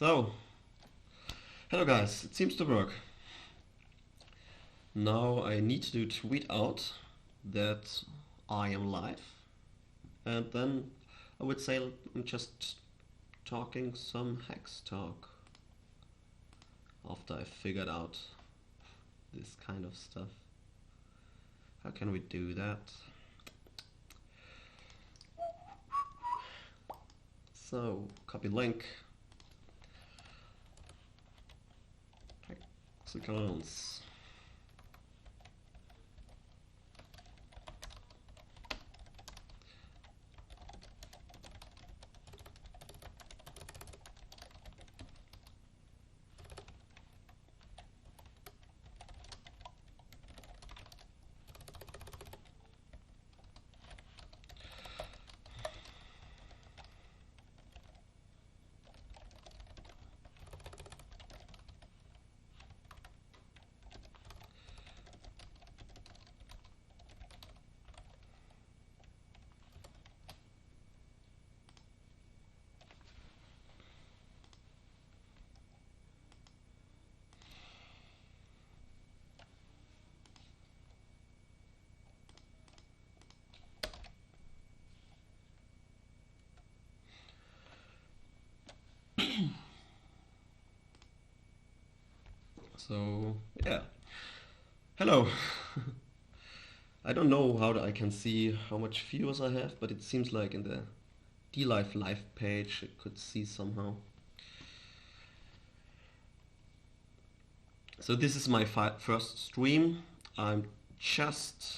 So, hello guys, it seems to work. Now I need to tweet out that I am live, and then I would say I'm just talking some hex talk after I figured out this kind of stuff. How can we do that? So, copy link. HEXicans. So, yeah. Hello. I don't know how I can see how much viewers I have, but it seems like in the dlive live page I could see somehow. So this is my first stream. I'm just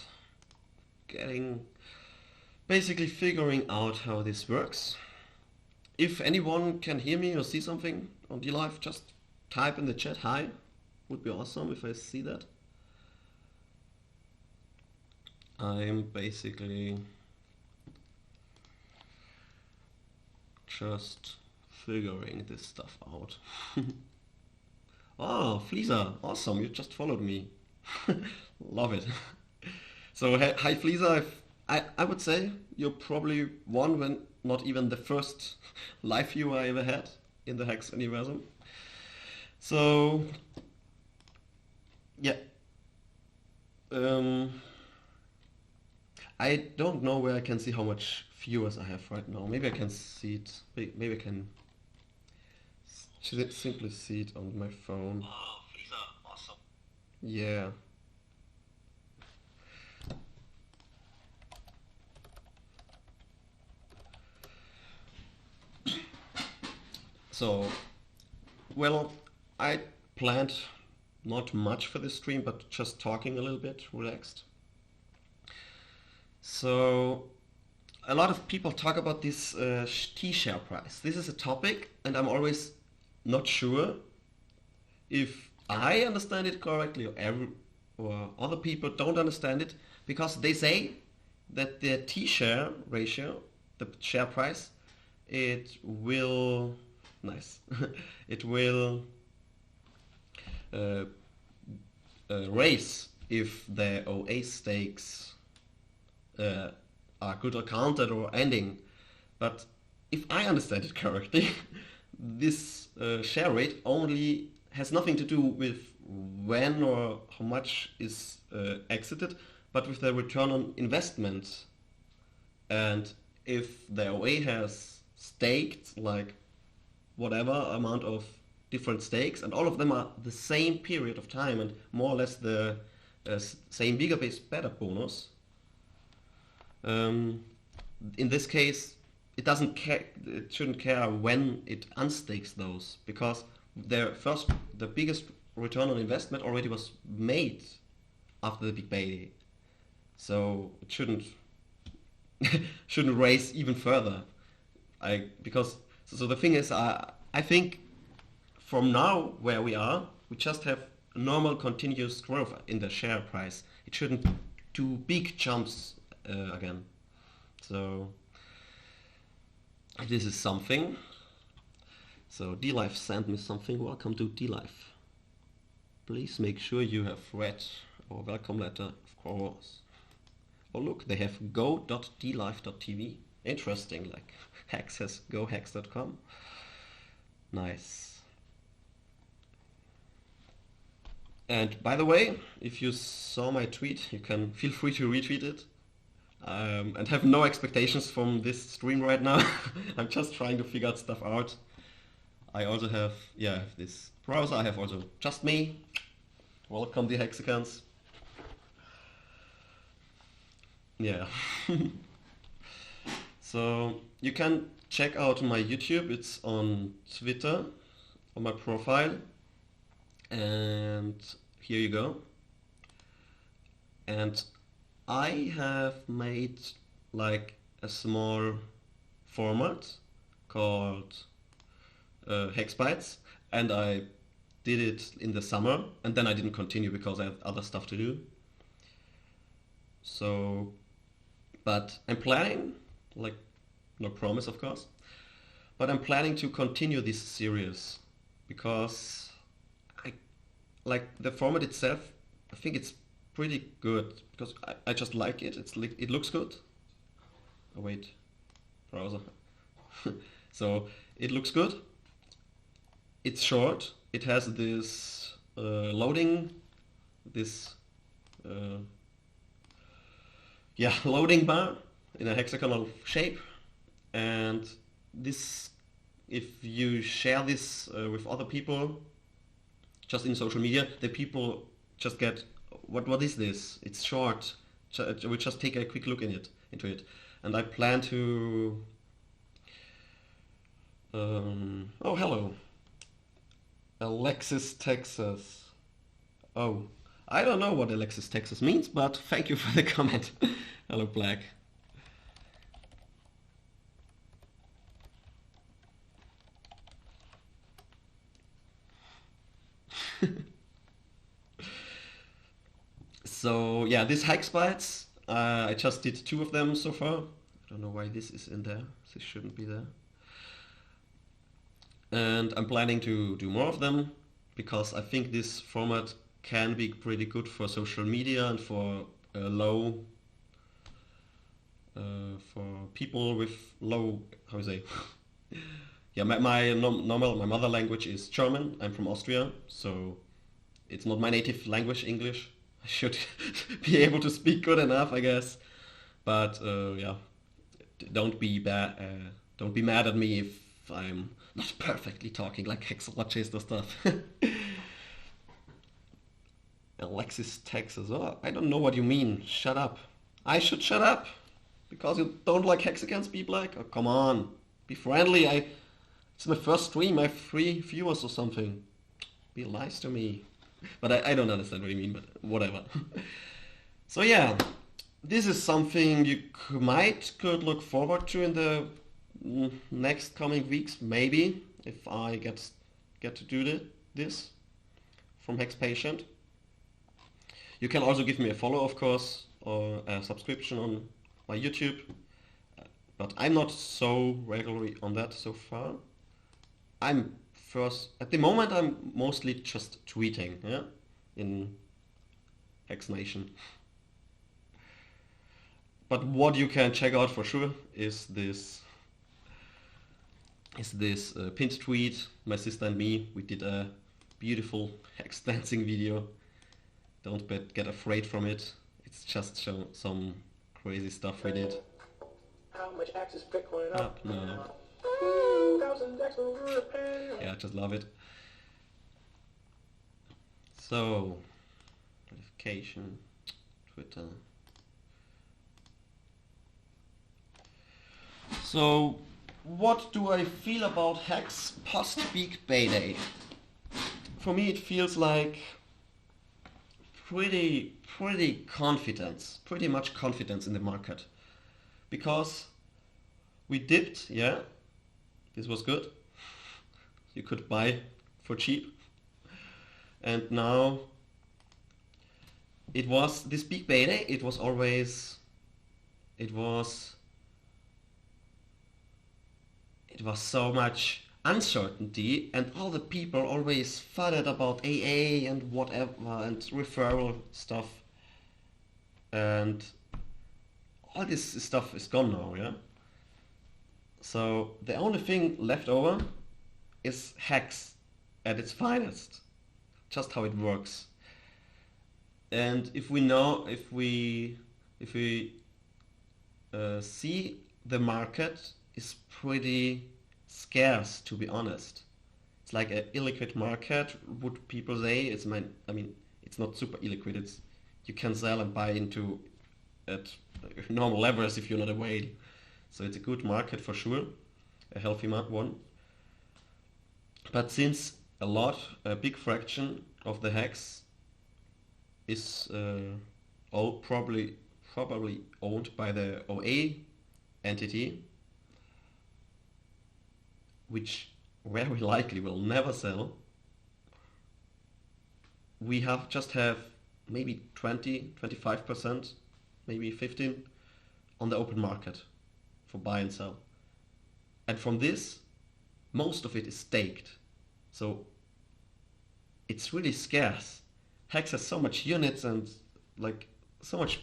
basically figuring out how this works. If anyone can hear me or see something on dlive, just type in the chat hi. Would be awesome if I see that. I'm basically just figuring this stuff out. Oh, Fleaser, awesome, you just followed me. Love it. So, hi Fleaser, I would say you're probably one, when not even the first live viewer I ever had in the Hex universum. So, yeah. I don't know where I can see how much viewers I have right now. Maybe I can see it. Maybe I can simply see it on my phone. Oh, Fleaser, awesome. Yeah. So, well, I planned not much for this stream, but just talking a little bit, relaxed. So, a lot of people talk about this T-share price. This is a topic, and I'm always not sure if I understand it correctly or other people don't understand it, because they say that the T-share ratio, the share price, it will it will uh, raise if the OA stakes are good or counted or ending. But if I understand it correctly, this share rate only has nothing to do with when or how much is exited, but with the return on investment. And if the OA has staked like whatever amount of different stakes, and all of them are the same period of time and more or less the same bigger base better bonus, in this case it doesn't care, it shouldn't care when it unstakes those, because the biggest return on investment already was made after the big payday, so it shouldn't raise even further. So the thing is, I think from now where we are, we just have normal continuous growth in the share price. It shouldn't do big jumps again. So this is something. So dlive sent me something. Welcome to dlive. Please make sure you have read our welcome letter, of course. Oh look, they have go.dlive.tv. Interesting, like Hex has gohex.com. Nice. And by the way, if you saw my tweet, you can feel free to retweet it. And have no expectations from this stream right now. I'm just trying to figure out stuff out. I also have, yeah, this browser. I have also just me. Welcome, the HEXicans. Yeah. So you can check out my YouTube. It's on Twitter, on my profile. And here you go. And I have made like a small format called Hex Bytes, and I did it in the summer, and then I didn't continue because I had other stuff to do. So, but I'm planning, like, no promise of course, but I'm planning to continue this series because I like the format itself. I think it's pretty good because I just like it. It looks good. Oh wait, browser. So it looks good. It's short. It has this loading, this loading bar in a hexagonal shape, and this, if you share this with other people, just in social media, the people just get, what is this? It's short. We just take a quick look into it, and I plan to. Oh, hello, Alexis, Texas. Oh, I don't know what Alexis, Texas means, but thank you for the comment. Hello, Black. So yeah, these hex bytes, I just did 2 of them so far. I don't know why this is in there. This shouldn't be there. And I'm planning to do more of them because I think this format can be pretty good for social media and for for people with low, how to say, yeah, my mother language is German. I'm from Austria, so it's not my native language, English. I should be able to speak good enough, I guess. But yeah, don't be bad. Don't be mad at me if I'm not perfectly talking like hexologist or stuff. Alexis, Texas. Oh, I don't know what you mean. Shut up. I should shut up because you don't like HEXicans. Be black. Oh, come on. Be friendly. It's my first stream. I have 3 viewers or something. Be nice to me. But I don't understand what you mean, but whatever. So yeah, this is something you could look forward to in the next coming weeks, maybe, if I get to do this from HEX Patient. You can also give me a follow, of course, or a subscription on my YouTube, but I'm not so regularly on that so far. At the moment I'm mostly just tweeting, yeah, in Hex Nation. But what you can check out for sure is this pinned tweet. My sister and me, we did a beautiful hex dancing video. Don't get afraid from it. It's just some crazy stuff we did. How much access Bitcoin up? No. Yeah, I just love it. So, notification, Twitter. So, what do I feel about Hex post Big Bay Day? For me, it feels like pretty much confidence in the market, because we dipped, yeah, this was good, you could buy for cheap, and now it was this big beta. It was so much uncertainty, and all the people always fudded about AA and whatever and referral stuff, and all this stuff is gone now, yeah. So the only thing left over is Hex at its finest, just how it works. And if we know, if we see the market is pretty scarce, to be honest. It's like a illiquid market. Would people say I mean, it's not super illiquid. It's you can sell and buy into at normal levels if you're not a whale. So it's a good market for sure, a healthy one. But since a big fraction of the hex is all probably owned by the OA entity, which very likely will never sell, we have maybe 20, 25%, maybe 15 on the open market for buy and sell. And from this, most of it is staked. So it's really scarce. Hex has so much units and like so much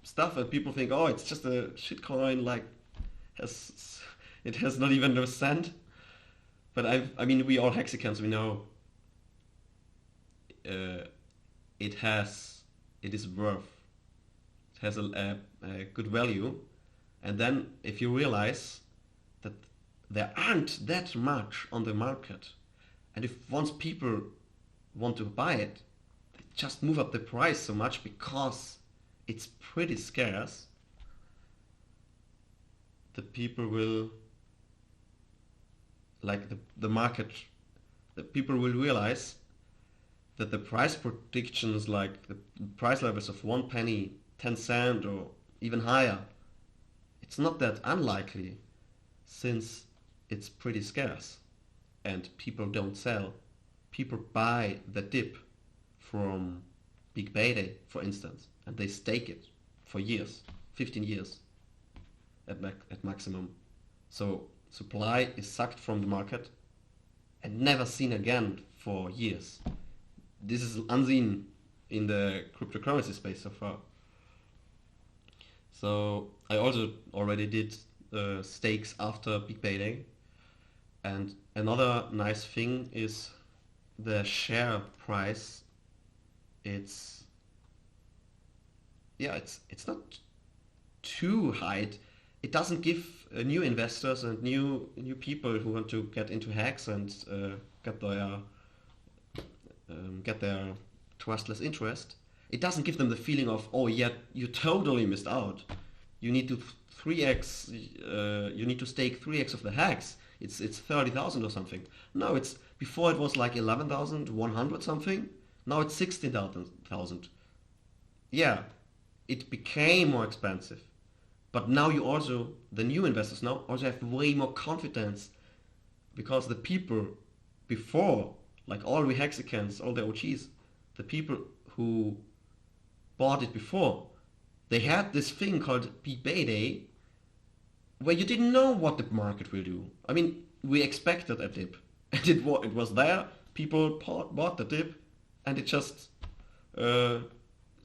stuff that people think, oh, it's just a shitcoin, like it has not even a cent. But I mean, we all HEXicans, we know uh, it is worth, it has a good value. And then if you realize that there aren't that much on the market, and if once people want to buy it, they just move up the price so much because it's pretty scarce, the people will like the market, the people will realize that the price predictions, like the price levels of 1 penny, 10 cent, or even higher, it's not that unlikely since it's pretty scarce and people don't sell. People buy the dip from Big Payday, for instance, and they stake it for years, 15 years at maximum. So supply is sucked from the market and never seen again for years. This is unseen in the cryptocurrency space so far. So I also already did stakes after Big Payday. And another nice thing is the share price. It's it's not too high. It doesn't give new investors and new people who want to get into hacks and get their get their trustless interest. It doesn't give them the feeling of, oh yeah, you totally missed out. You need to 3x. You need to stake 3x of the hacks. It's 30,000 or something. No, it's before it was like 11,100 something. Now it's 16,000. Yeah, it became more expensive. But now the new investors now also have way more confidence because the people before, like all we HEXicans, all the OGs, the people who bought it before, they had this thing called Big Payday where you didn't know what the market will do. I mean, we expected a dip, and it was there. People bought the dip, and it just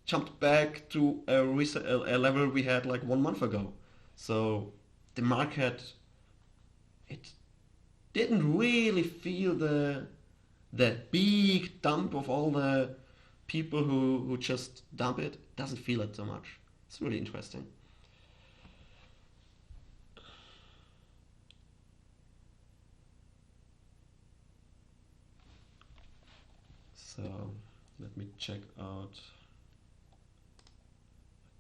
jumped back to a level we had like 1 month ago. So the market, it didn't really feel the big dump of all the people who just dump it. Doesn't feel it so much. It's really interesting. So let me check out.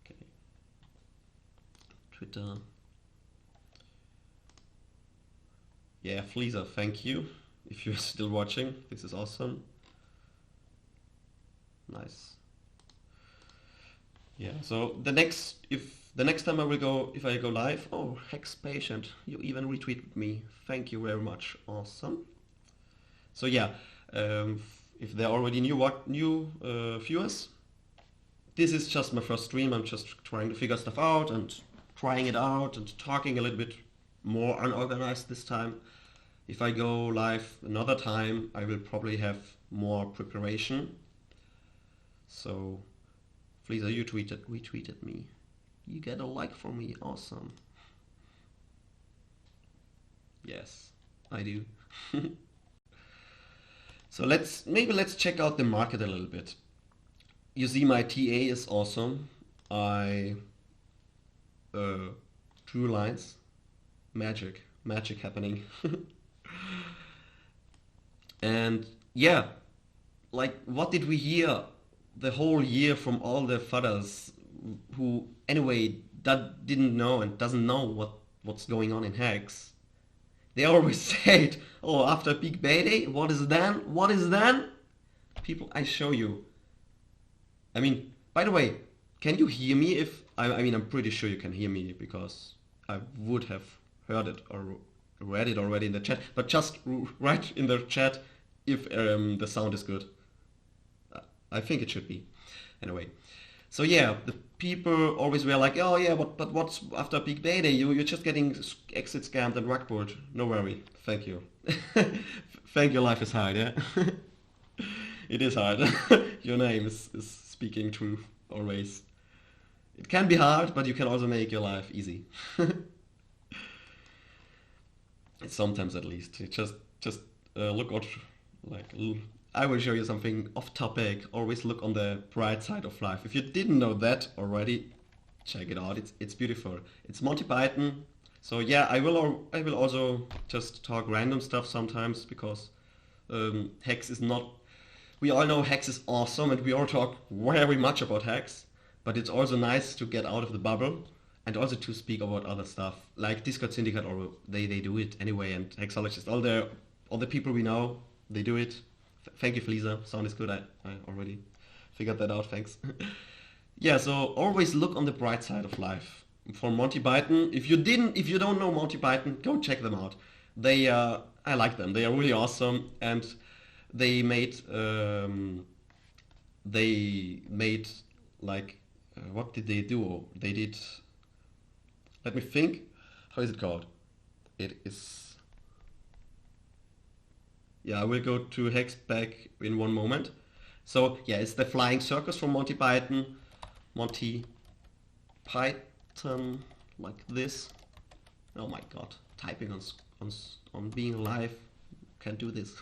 Okay, Twitter. Yeah, Fleaser, thank you. If you're still watching, this is awesome. Nice. Yeah, so the next time if I go live, oh, HEX Patient, you even retweeted me. Thank you very much. Awesome. So yeah, if they're already new viewers, this is just my first stream. I'm just trying to figure stuff out and trying it out and talking a little bit more unorganized this time. If I go live another time, I will probably have more preparation. So, Fleaser, you retweeted me. You get a like from me. Awesome. Yes, I do. So let's check out the market a little bit. you see my TA is awesome. I drew lines. Magic happening. And yeah, like what did we hear the whole year from all the fathers who anyway that didn't know and doesn't know what's going on in Hex? They always said, oh, after Big Payday, what is then? What is then? People, I show you. I mean, by the way, can you hear me if... I mean, I'm pretty sure you can hear me because I would have heard it or read it already in the chat. But just write in the chat if the sound is good. I think it should be. Anyway. So yeah, the people always were like, oh yeah, but what's after Big Payday? You're just getting exit scammed and rug pulled. No worry. Thank you. Thank you, LifeIsHard, yeah? It is hard. Your name is speaking truth, always. It can be hard, but you can also make your life easy. Sometimes at least. You just look out, like, I will show you something off topic. Always look on the bright side of life. If you didn't know that already, check it out. It's beautiful. It's Monty Python. So yeah, I will also just talk random stuff sometimes because Hex is not... We all know Hex is awesome and we all talk very much about Hex, but it's also nice to get out of the bubble and also to speak about other stuff like Discord Syndicate, or they do it anyway, and Hexologists, all the people we know, they do it. Thank you, Fleaser. Sound is good. I already figured that out. Thanks. Yeah, so always look on the bright side of life. For Monty Python, if you don't know Monty Python, go check them out. I like them. They are really awesome, and they made like what did they do? They did. Let me think. How is it called? It is. Yeah, I will go to Hex back in one moment. So yeah, it's the Flying Circus from Monty Python. Monty Python, like this. Oh my god, typing on being live, can't do this.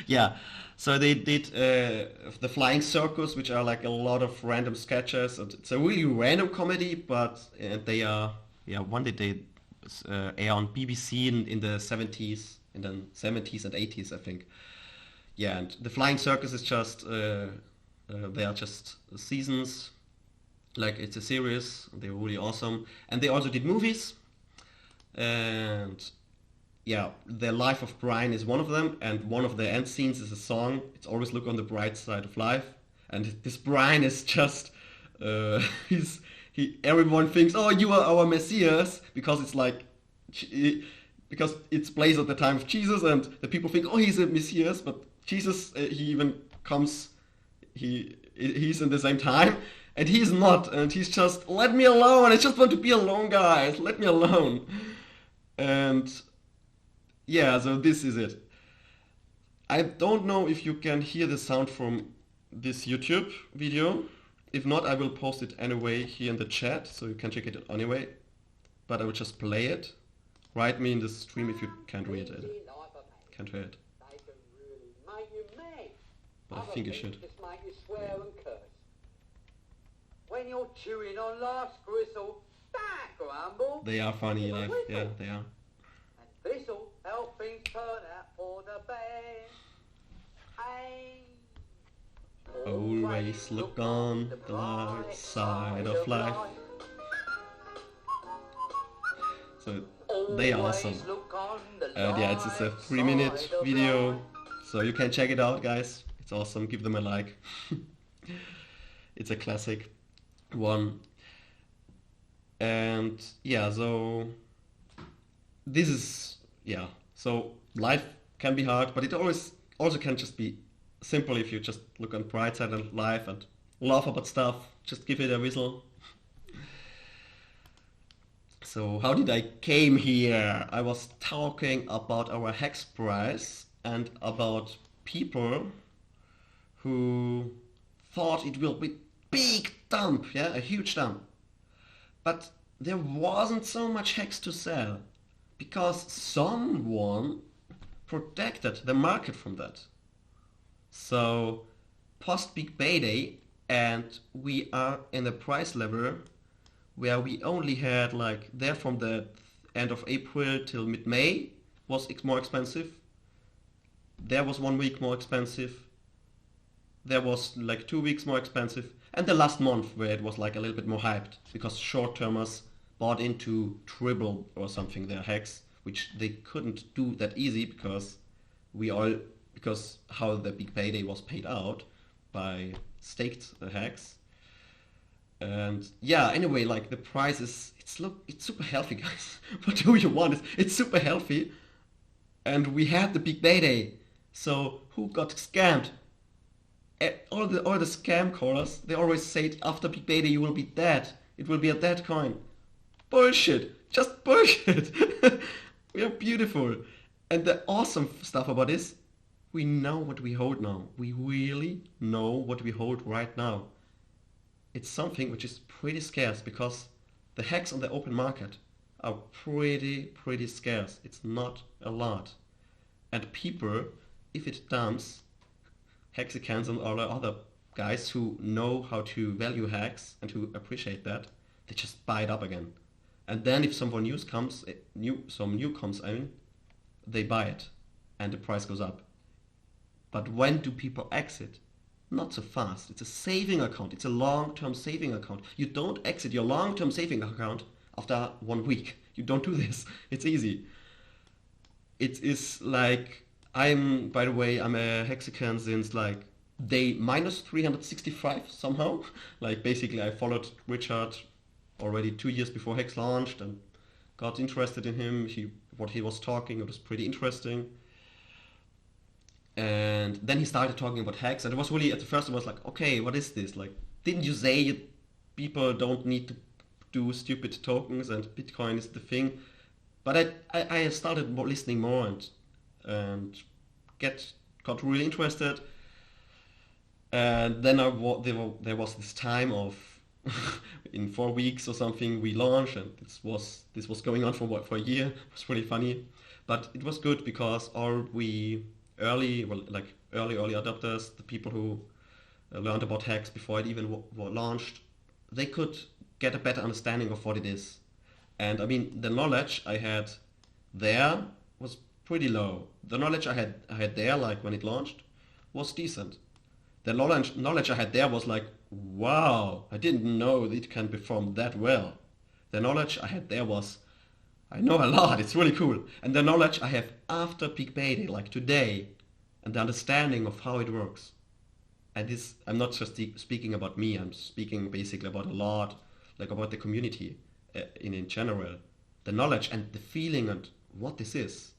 Yeah, so they did the Flying Circus, which are like a lot of random sketches. It's a really random comedy, but they are, yeah, one did they air on BBC in the 70s. In the 70s and 80s, I think. Yeah, and the Flying Circus is just, they are just seasons, like it's a series, they're really awesome. And they also did movies, and yeah, The Life of Brian is one of them, and one of the end scenes is a song, it's always look on the bright side of life. And this Brian is just, everyone thinks, oh, you are our messiah, because it's like, because it's placed at the time of Jesus, and the people think, oh, he's a messiah, but Jesus, he even comes, he's in the same time, and he's not, and he's just, let me alone, I just want to be alone, guys, let me alone. And yeah, so this is it. I don't know if you can hear the sound from this YouTube video. If not, I will post it anyway here in the chat, so you can check it anyway, but I will just play it. Write me in the stream if you can't read it. Can't hear it. But I think you should. Just make you swear and curse. When you're chewing on life's gristle, don't grumble. They are funny, like, yeah, they are. And this'll help things turn out for the best. Hey. Always look on the light side of life. So they are awesome. And yeah, it's just a 3-minute video, so you can check it out, guys. It's awesome. Give them a like. It's a classic one. And yeah, so this is, yeah, so life can be hard, but it always also can just be simple if you just look on bright side of life and laugh about stuff. Just give it a whistle. So how did I came here? I was talking about our Hex price and about people who thought it will be big dump, yeah, a huge dump. But there wasn't so much Hex to sell because someone protected the market from that. So post Big Payday, and we are in a price level where we only had like there from the end of April till mid-May was more expensive. There was 1 week more expensive. There was like 2 weeks more expensive. And the last month where it was like a little bit more hyped because short-termers bought into Tribble or something, their hex, which they couldn't do that easy because because how the big payday was paid out by staked hex. And yeah, anyway, like the price is it's super healthy, guys. What do you want? It's super healthy, and we had the big payday. So who got scammed? All the scam callers, they always say after big payday you will be dead. It will be a dead coin. Bullshit, just bullshit. We are beautiful, and the awesome stuff about this, we know what we hold now. We really know what we hold right now. It's something which is pretty scarce because the hex on the open market are pretty scarce. It's not a lot. And people, if it dumps, HEXicans and all the other guys who know how to value hex and who appreciate that, they just buy it up again. And then if someone some new comes in, they buy it and the price goes up. But when do people exit? Not so fast. It's a saving account. It's a long-term saving account. You don't exit your long-term saving account after 1 week. You don't do this. It's easy. It is like, by the way, I'm a Hexican since like day minus 365 somehow. Like basically I followed Richard already 2 years before Hex launched and got interested in him. What he was talking, it was pretty interesting. And then he started talking about Hex, and it was really, at the first I was like, okay, what is this? Like, didn't you say people don't need to do stupid tokens and Bitcoin is the thing? But I started listening more and got really interested. And then there was this time of in 4 weeks or something we launched, and this was going on for a year. It was really funny, but it was good because early adopters, the people who learned about Hex before it even were launched, they could get a better understanding of what it is. And I mean, the knowledge I had there was pretty low. The knowledge I had there, like when it launched, was decent. The knowledge I had there was like, wow, I didn't know it can perform that well. The knowledge I had there was, I know a lot, it's really cool. And the knowledge I have after peak beta, like today, and the understanding of how it works. And this, I'm not just speaking about me, I'm speaking basically about a lot, like about the community in general. The knowledge and the feeling and what this is.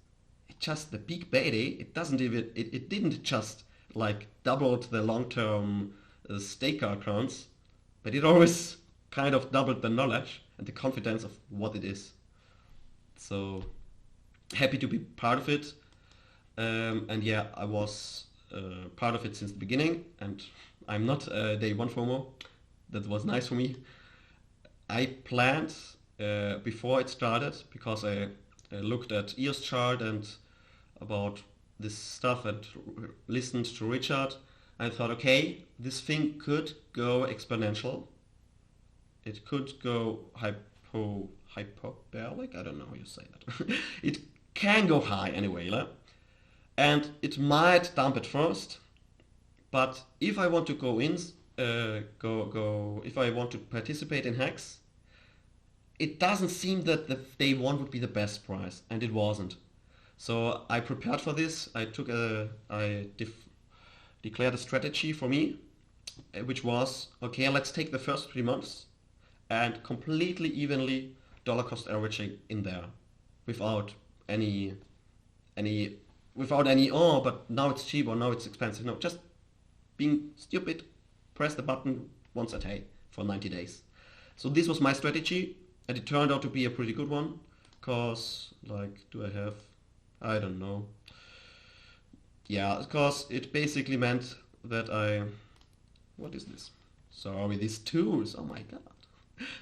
It just, the peak beta, it didn't just like doubled the long-term staker accounts, but it always kind of doubled the knowledge and the confidence of what it is. So happy to be part of it, and yeah, I was part of it since the beginning, and I'm not day one FOMO. That was nice for me. I planned before it started because I looked at EOS chart and about this stuff and listened to Richard. I thought, okay, this thing could go exponential. It could go hyperbolic. I don't know how you say that. It can go high anyway, and it might dump at first. But if I want to go in, if I want to participate in Hex, it doesn't seem that the day one would be the best price, and it wasn't. So I prepared for this. I declared a strategy for me, which was, okay, let's take the first 3 months and completely evenly dollar cost averaging in there, without any, oh, but now it's cheap or now it's expensive. No, just being stupid, press the button once a day for 90 days. So this was my strategy, and it turned out to be a pretty good one, because, like, I don't know. Yeah, because it basically meant that what is this? Sorry, these tools, oh my god.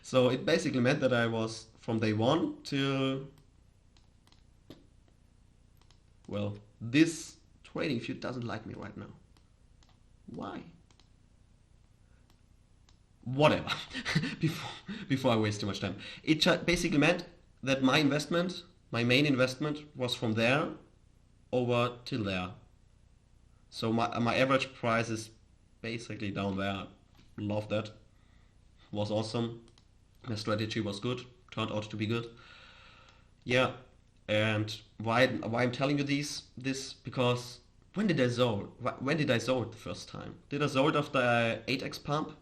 So it basically meant that I was from day one till, well, this trading view doesn't like me right now. Why? whatever. before I waste too much time. It basically meant that my investment, my main investment, was from there over till there. So my average price is basically down there. Love that. Was awesome. My strategy was good. Turned out to be good. Yeah. And why I'm telling you this because when did I sold? When did I sold the first time? Did I sold after 8x pump?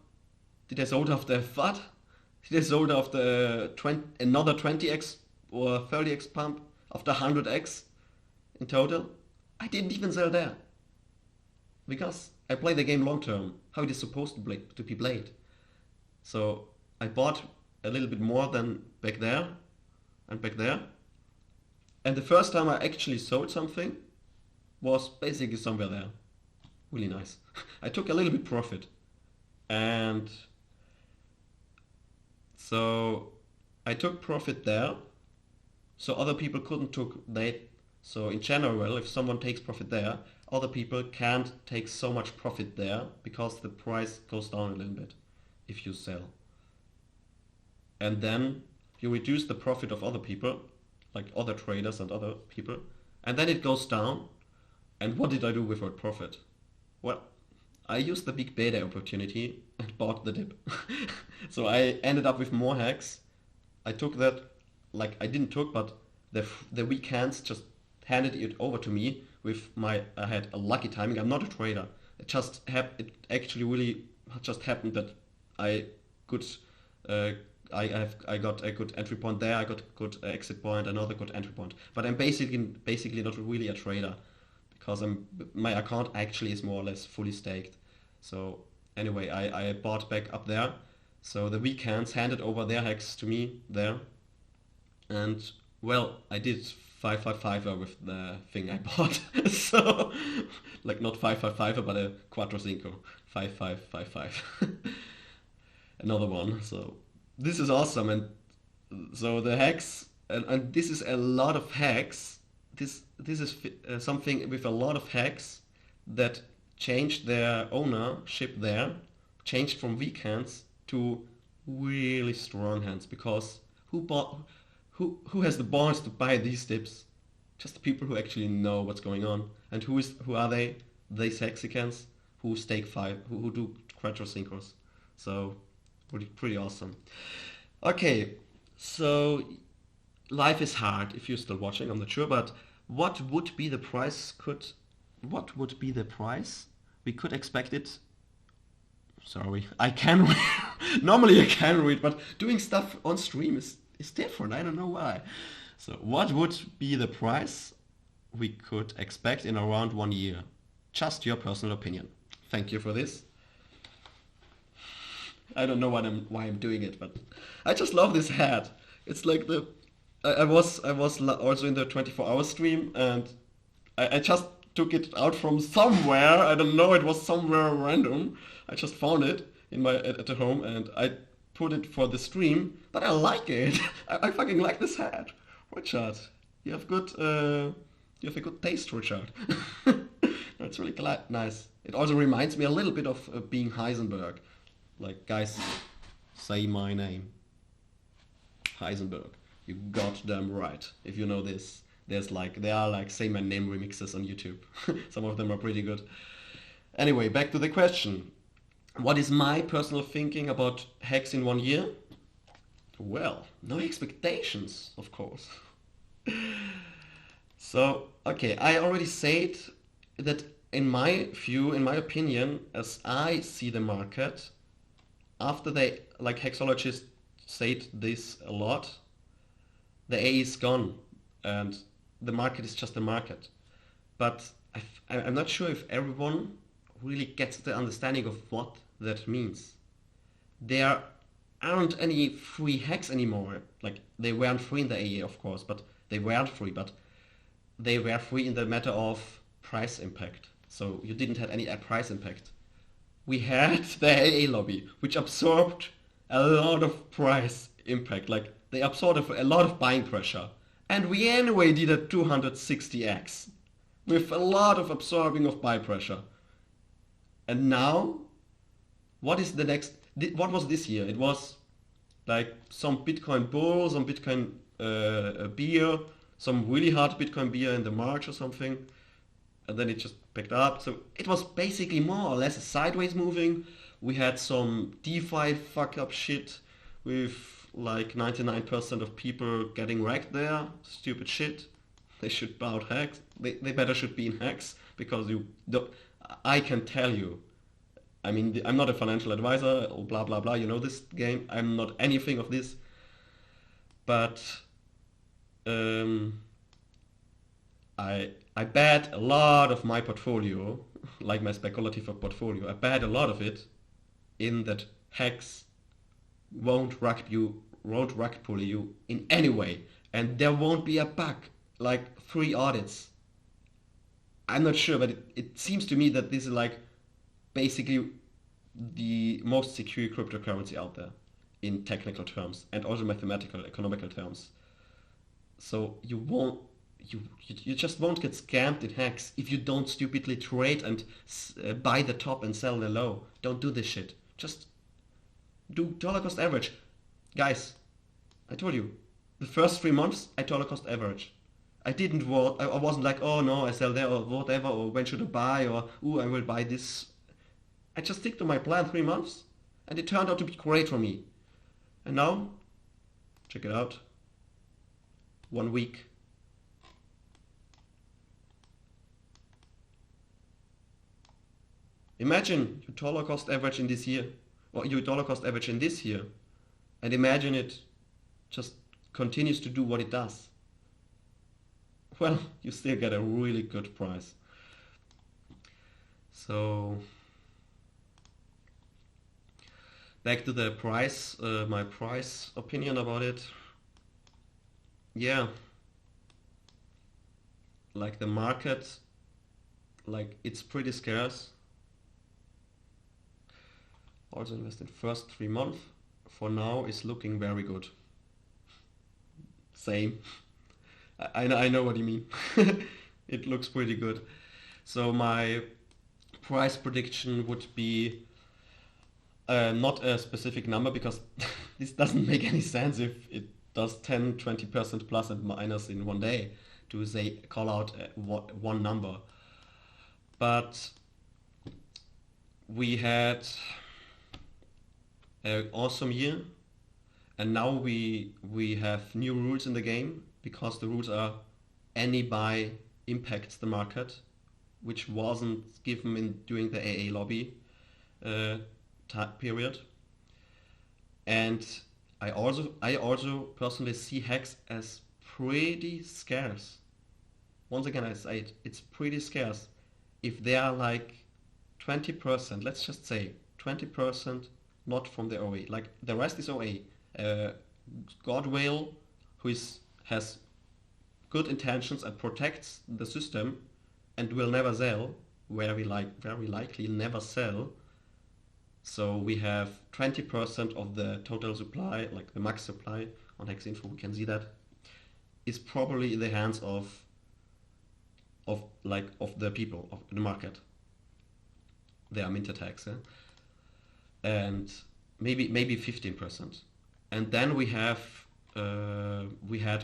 Did I sold after FUD? Did I sold after another 20x or 30x pump? After 100x in total? I didn't even sell there. Because I play the game long term, how it is supposed to be played. So I bought a little bit more than back there and back there. And the first time I actually sold something was basically somewhere there. Really nice. I took a little bit profit. And so I took profit there. So other people couldn't took that. So in general, if someone takes profit there, other people can't take so much profit there because the price goes down a little bit if you sell. And then you reduce the profit of other people, like other traders and other people, and then it goes down. And what did I do with that profit? Well, I used the big beta opportunity and bought the dip. So I ended up with more hacks. I took that, like I didn't took, but the weekends just handed it over to me with I had a lucky timing. I'm not a trader. It actually really just happened that I got a good entry point there. I got a good exit point, another good entry point. But I'm basically not really a trader because my account actually is more or less fully staked. So anyway, I bought back up there. So the weekends handed over their hacks to me there, and well, I did 555 with the thing I bought. So, like not 555, but a Quattro Cinco. 5555. Another one. So, this is awesome. And so the hacks, and this is a lot of hacks. This is something with a lot of hacks that changed their ownership there, changed from weak hands to really strong hands. Because who has the balls to buy these dips? Just the people who actually know what's going on. And who are they? These HEXicans who stake 5, who do Quattro Cincos. So pretty awesome. Okay, so life is hard. If you're still watching, I'm not sure, but what would be the price? We could expect it. Sorry, I can read. Normally I can read, but doing stuff on stream is different. I don't know why. So what would be the price we could expect in around 1 year? Just your personal opinion. Thank you for this. I don't know why I'm doing it, but I just love this hat. It's like I was also in the 24-hour stream, and I just took it out from somewhere. I don't know. It was somewhere random. I just found it at the home, and I put it for the stream. But I like it. I fucking like this hat, Richard. You have a good taste, Richard. That's really nice. It also reminds me a little bit of being Heisenberg. Like, guys, say my name. Heisenberg. You got them right. If you know this, there are like say my name remixes on YouTube. Some of them are pretty good. Anyway, back to the question. What is my personal thinking about hacks in 1 year? Well, no expectations, of course. So, okay, I already said that in my view, in my opinion, as I see the market, after they, like hexologists said this a lot, the A is gone and the market is just a market. But I'm not sure if everyone really gets the understanding of what that means. There aren't any free hacks anymore. Like, they weren't free in the AA, of course, but they weren't free, but they were free in the matter of price impact. So you didn't have any price impact. We had the AA lobby, which absorbed a lot of price impact. Like, they absorbed a lot of buying pressure. And we anyway did a 260x with a lot of absorbing of buy pressure. And now, what is the next? What was this year? It was like some Bitcoin bull, some Bitcoin beer, some really hard Bitcoin beer in the March or something, and then it just picked up. So it was basically more or less a sideways moving. We had some DeFi fuck up shit with like 99% of people getting wrecked there. Stupid shit. They should bow out HEX. They better should be in HEX because you don't, I can tell you. I mean, I'm not a financial advisor or blah blah blah. You know this game. I'm not anything of this. But um, I bet a lot of my portfolio, like my speculative portfolio, I bet a lot of it in that HEX won't rug pull you in any way, and there won't be a bug like 3 audits. I'm not sure, but it seems to me that this is like basically the most secure cryptocurrency out there in technical terms and also mathematical, economical terms. So you just won't get scammed in HEX if you don't stupidly trade and buy the top and sell the low. Don't do this shit. Just do dollar cost average. Guys, I told you, the first 3 months I dollar cost average. I didn't vote. I wasn't like, oh no, I sell there or whatever, or when should I buy, or ooh, I will buy this. I just stick to my plan 3 months, and it turned out to be great for me. And now, check it out. 1 week. Imagine you dollar cost average in this year, or you dollar cost average in this year, and imagine it just continues to do what it does. Well, you still get a really good price. So back to the price, my price opinion about it. Yeah, like the market, like it's pretty scarce. Also invest in first 3 months. For now, is looking very good. Same. I know what you mean. It looks pretty good. So my price prediction would be not a specific number because this doesn't make any sense if it does 10-20% plus and minus in one day to say call out one number. But we had an awesome year, and now we have new rules in the game because the rules are any buy impacts the market, which wasn't given during the AA lobby period. And I also personally see HEX as pretty scarce. Once again, I say it's pretty scarce. If there are like 20%, let's just say 20% not from the OA, like the rest is OA. Godwale, who has good intentions and protects the system and will never sell, very likely never sell. So we have 20% of the total supply, like the max supply on Hex Info, we can see that, is probably in the hands of the people of the market. They are minted Hex, and maybe 15%. And then we had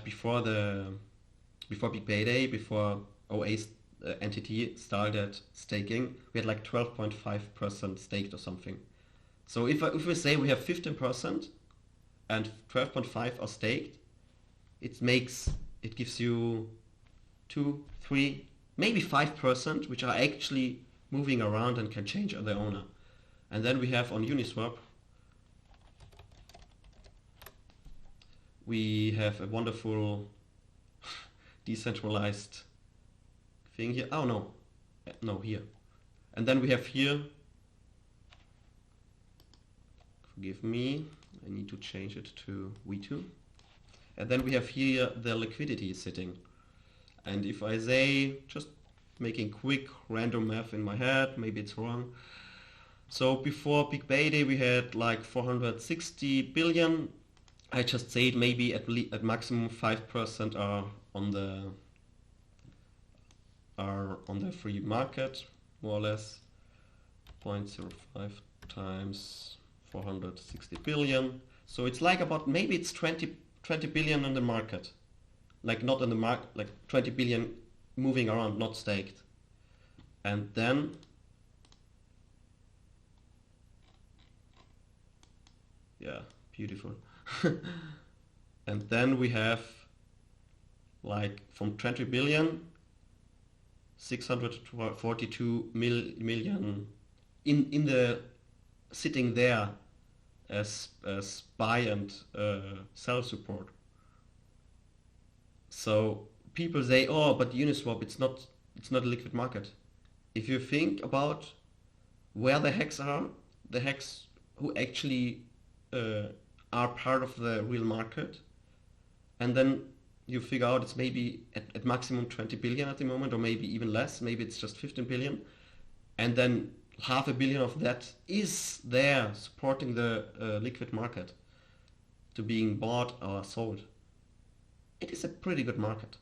before Big Payday, before OA's entity started staking, we had like 12.5% staked or something. So if we say we have 15% and 12.5 are staked, it gives you 2, 3, maybe 5%, which are actually moving around and can change their owner. And then we have on Uniswap, we have a wonderful decentralized thing here. Oh no, here. And then we have here, forgive me, I need to change it to V2. And then we have here the liquidity sitting. And if I say, just making quick random math in my head, maybe it's wrong. So before Big Payday we had like 460 billion. I just said maybe at maximum 5% are on the free market, more or less 0.05 times 460 billion. So it's like about, maybe it's 20 billion in the market. Like not in the market, like 20 billion moving around, not staked. And then yeah, beautiful. And then we have like from 20 billion, 642 million in the sitting there as buy and sell support. So people say, oh, but Uniswap, it's not a liquid market. If you think about where the HEX are, the HEX who actually are part of the real market, and then you figure out it's maybe at maximum 20 billion at the moment, or maybe even less, maybe it's just 15 billion, and then half a billion of that is there supporting the liquid market to being bought or sold. It is a pretty good market.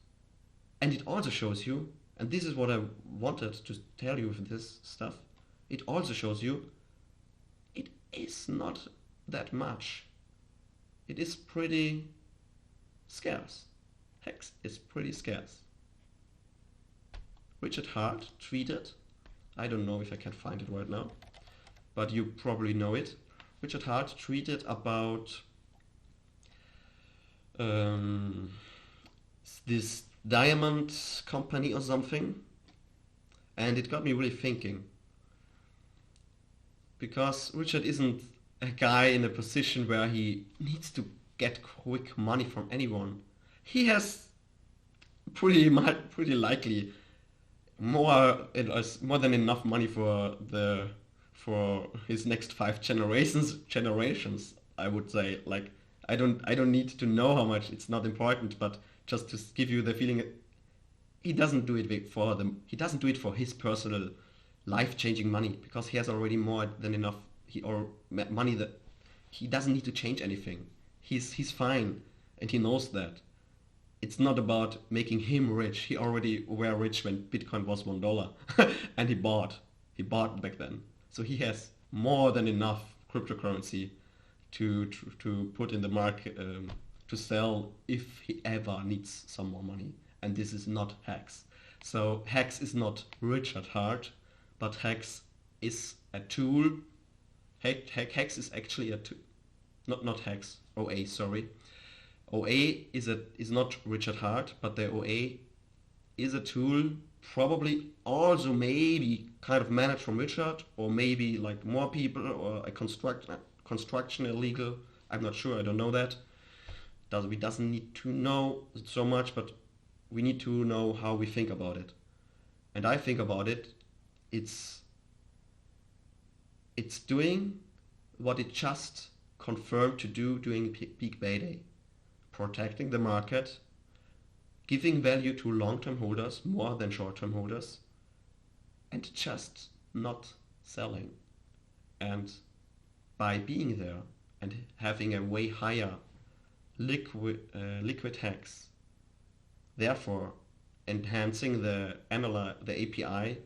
And it also shows you, and this is what I wanted to tell you with this stuff, it also shows you it is not that much. It is pretty scarce. HEX is pretty scarce. Richard Hart tweeted, I don't know if I can find it right now, but you probably know it. Richard Hart tweeted about this diamond company or something, and it got me really thinking, because Richard isn't a guy in a position where he needs to get quick money from anyone. He has pretty likely more than enough money for his next 5 generations. I would say, like, I don't need to know how much. It's not important, but just to give you the feeling, he doesn't do it for them. He doesn't do it for his personal life-changing money, because he has already more than enough money that he doesn't need to change anything. He's fine, and he knows that. It's not about making him rich. He already were rich when Bitcoin was $1, and he bought back then. So he has more than enough cryptocurrency to put in the market, to sell if he ever needs some more money. And this is not HEX. So HEX is not Richard Hart, but HEX is a tool. HEX is actually a tool. Not HEX. OA, sorry. OA is not Richard Hart, but the OA is a tool, probably also maybe kind of managed from Richard, or maybe like more people, or a construction illegal. I'm not sure, I don't know that. We doesn't need to know so much, but we need to know how we think about it. And I think about it, it's doing what it just confirmed to do during peak beta. Protecting the market, giving value to long-term holders more than short-term holders, and just not selling. And by being there and having a way higher liquid HEX, therefore enhancing the APY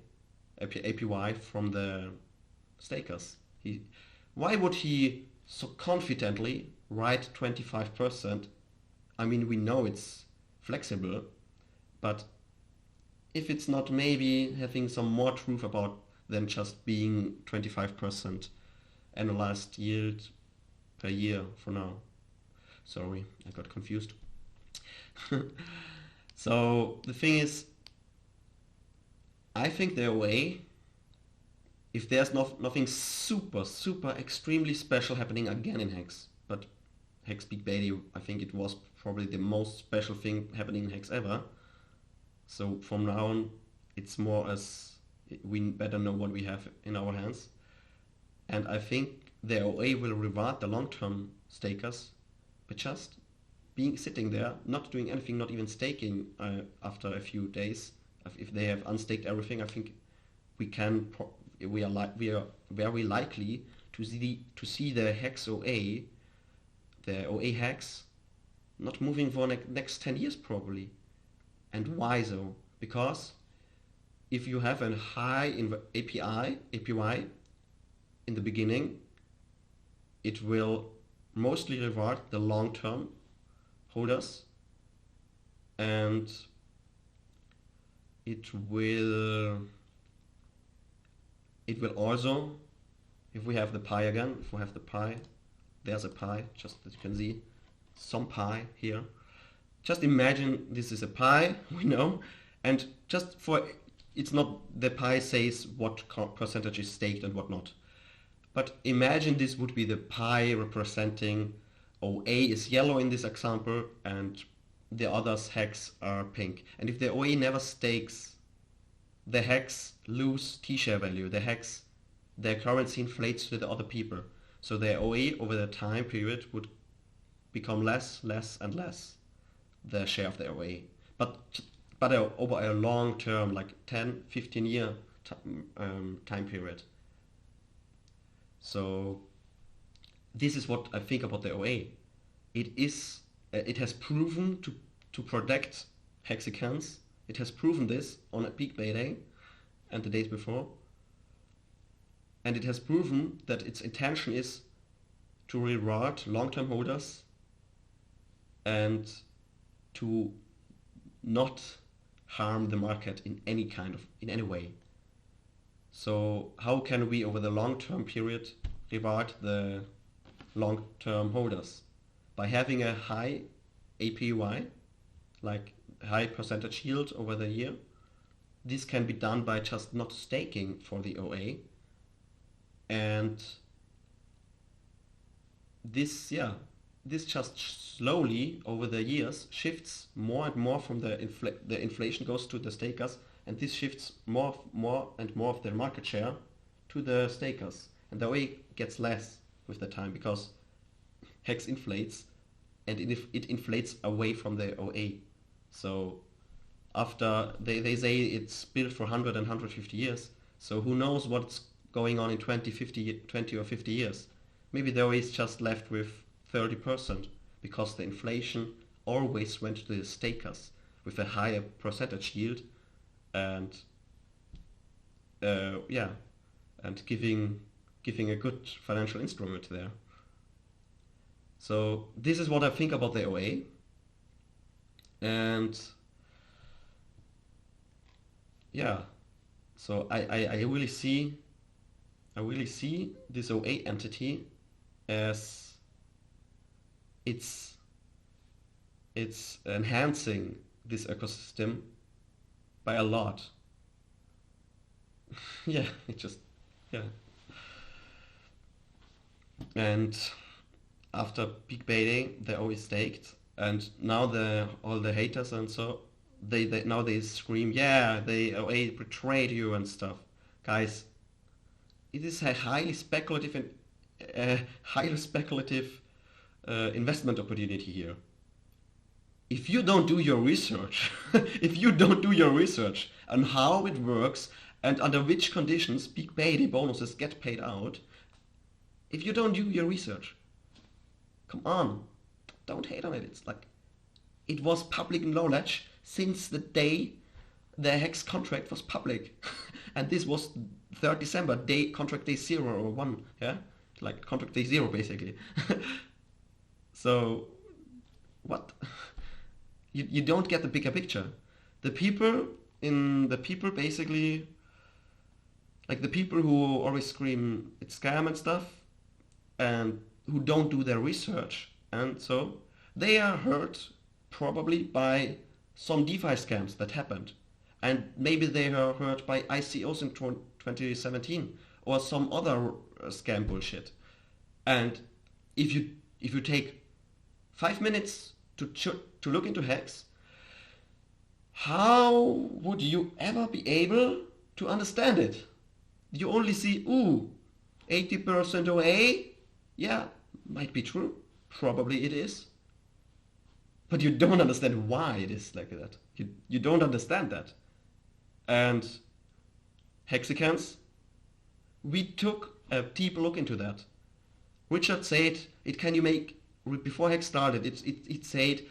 from the stakers. Why would he so confidently write 25%? I mean, we know it's flexible, but if it's not maybe having some more truth about than just being 25% analyzed yield per year for now. Sorry, I got confused. So the thing is, I think the way, if there's nothing super extremely special happening again in HEX, but HEX Peak Beta, I think it was probably the most special thing happening in HEX ever. So from now on, it's more as we better know what we have in our hands. And I think the OA will reward the long-term stakers by just sitting there, not doing anything, not even staking after a few days. If they have unstaked everything, I think we are very likely to see the HEX OA, the OA HEX, not moving for next 10 years probably. And why so? Because if you have a high APY in the beginning, it will mostly reward the long-term holders, and it will also, if we have the pie again, if we have the pie, there's a pie, just as you can see, some pie here. Just imagine this is a pie, we know, and just for, it's not the pie says what percentage is staked and what not. But imagine this would be the pie representing OA is yellow in this example and the others hex are pink. And if the OA never stakes, the hex lose T-share value. The hex, their currency inflates with the other people. So their OA over the time period would become less, and less, the share of the OA. But over a long term, like 10, 15 year time period. So this is what I think about the OA. It has proven to protect HEXicans. It has proven this on a peak day and the days before. And it has proven that its intention is to reward long-term holders and to not harm the market in any way. So how can we over the long-term period reward the long-term holders? By having a high APY, like high percentage yield over the year. This can be done by just not staking for the OA, and this just slowly over the years shifts more and more from the inflation goes to the stakers, and this shifts more and more of their market share to the stakers, and the OA gets less with the time because HEX inflates, and it inflates away from the OA. So after they say it's built for 100 and 150 years, so who knows what's going on in 20 or 50 years. Maybe the OA is just left with 30% because the inflation always went to the stakers with a higher percentage yield, and and giving a good financial instrument there. So this is what I think about the OA, and yeah, so I really see this OA entity as it's enhancing this ecosystem by a lot. Yeah, and after peak baiting, they're always staked, and now all the haters and so they scream, yeah, they OA betrayed you and stuff. Guys, it is a highly speculative investment opportunity here. If you don't do your research, on how it works and under which conditions peak baiting bonuses get paid out, if you don't do your research, come on, don't hate on it. It's like, it was public knowledge since the day the HEX contract was public. And this was 3rd December, contract day 0 or 1, yeah? Like contract day 0 basically. So, what? You don't get the bigger picture. The people basically, like the people who always scream it's scam and stuff, and who don't do their research, and so they are hurt probably by some DeFi scams that happened, and maybe they are hurt by ICOs in 2017 or some other scam bullshit. And if you take 5 minutes to look into HEX, how would you ever be able to understand it? You only see 80% OA. Yeah, might be true. Probably it is. But you don't understand why it is like that. You don't understand that. And HEXicans, we took a deep look into that. Richard said, before HEX started, it said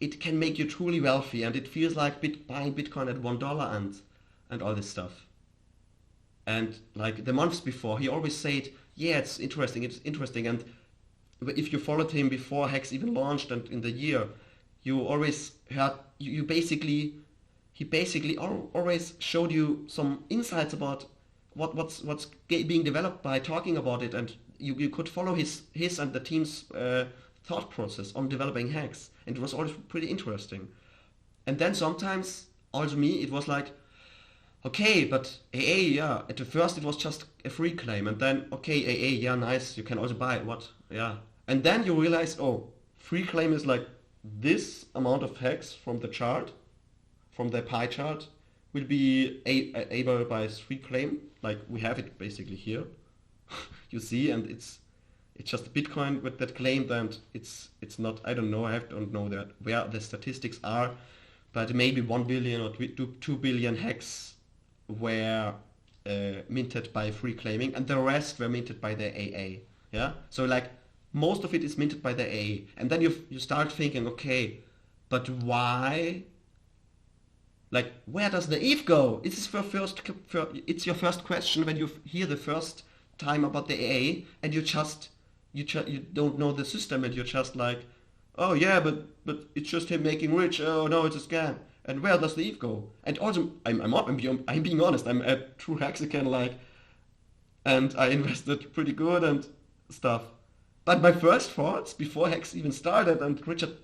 it can make you truly wealthy, and it feels like buying Bitcoin at $1 and all this stuff. And like the months before, he always said, yeah, it's interesting, and if you followed him before Hex even launched and in the year, you always heard you basically he basically always showed you some insights about what's being developed by talking about it, and you could follow his and the team's thought process on developing Hex, and it was always pretty interesting. And then sometimes also me it was like, okay, but AA, yeah, at the first it was just a free claim, and then okay, AA, yeah, nice, you can also buy it, what, yeah, and then you realize, oh, free claim is like this amount of Hex from the chart, from the pie chart, will be able by free claim, like we have it basically here, you see, and it's just Bitcoin with that claim, and it's not, I don't know, I don't know that where the statistics are, but maybe 1 billion or 2 billion Hex were minted by free claiming, and the rest were minted by the AA. Yeah, so like most of it is minted by the AA, and then you start thinking, okay, but why? Like, where does the ETH go? It's your first question when you hear the first time about the AA, and you don't know the system, and you're just like, oh yeah, but it's just him making rich. Oh no, it's a scam. And where does the ETH go? And also, I'm being honest. I'm a true Hexican, like, and I invested pretty good and stuff. But my first thoughts before Hex even started and Richard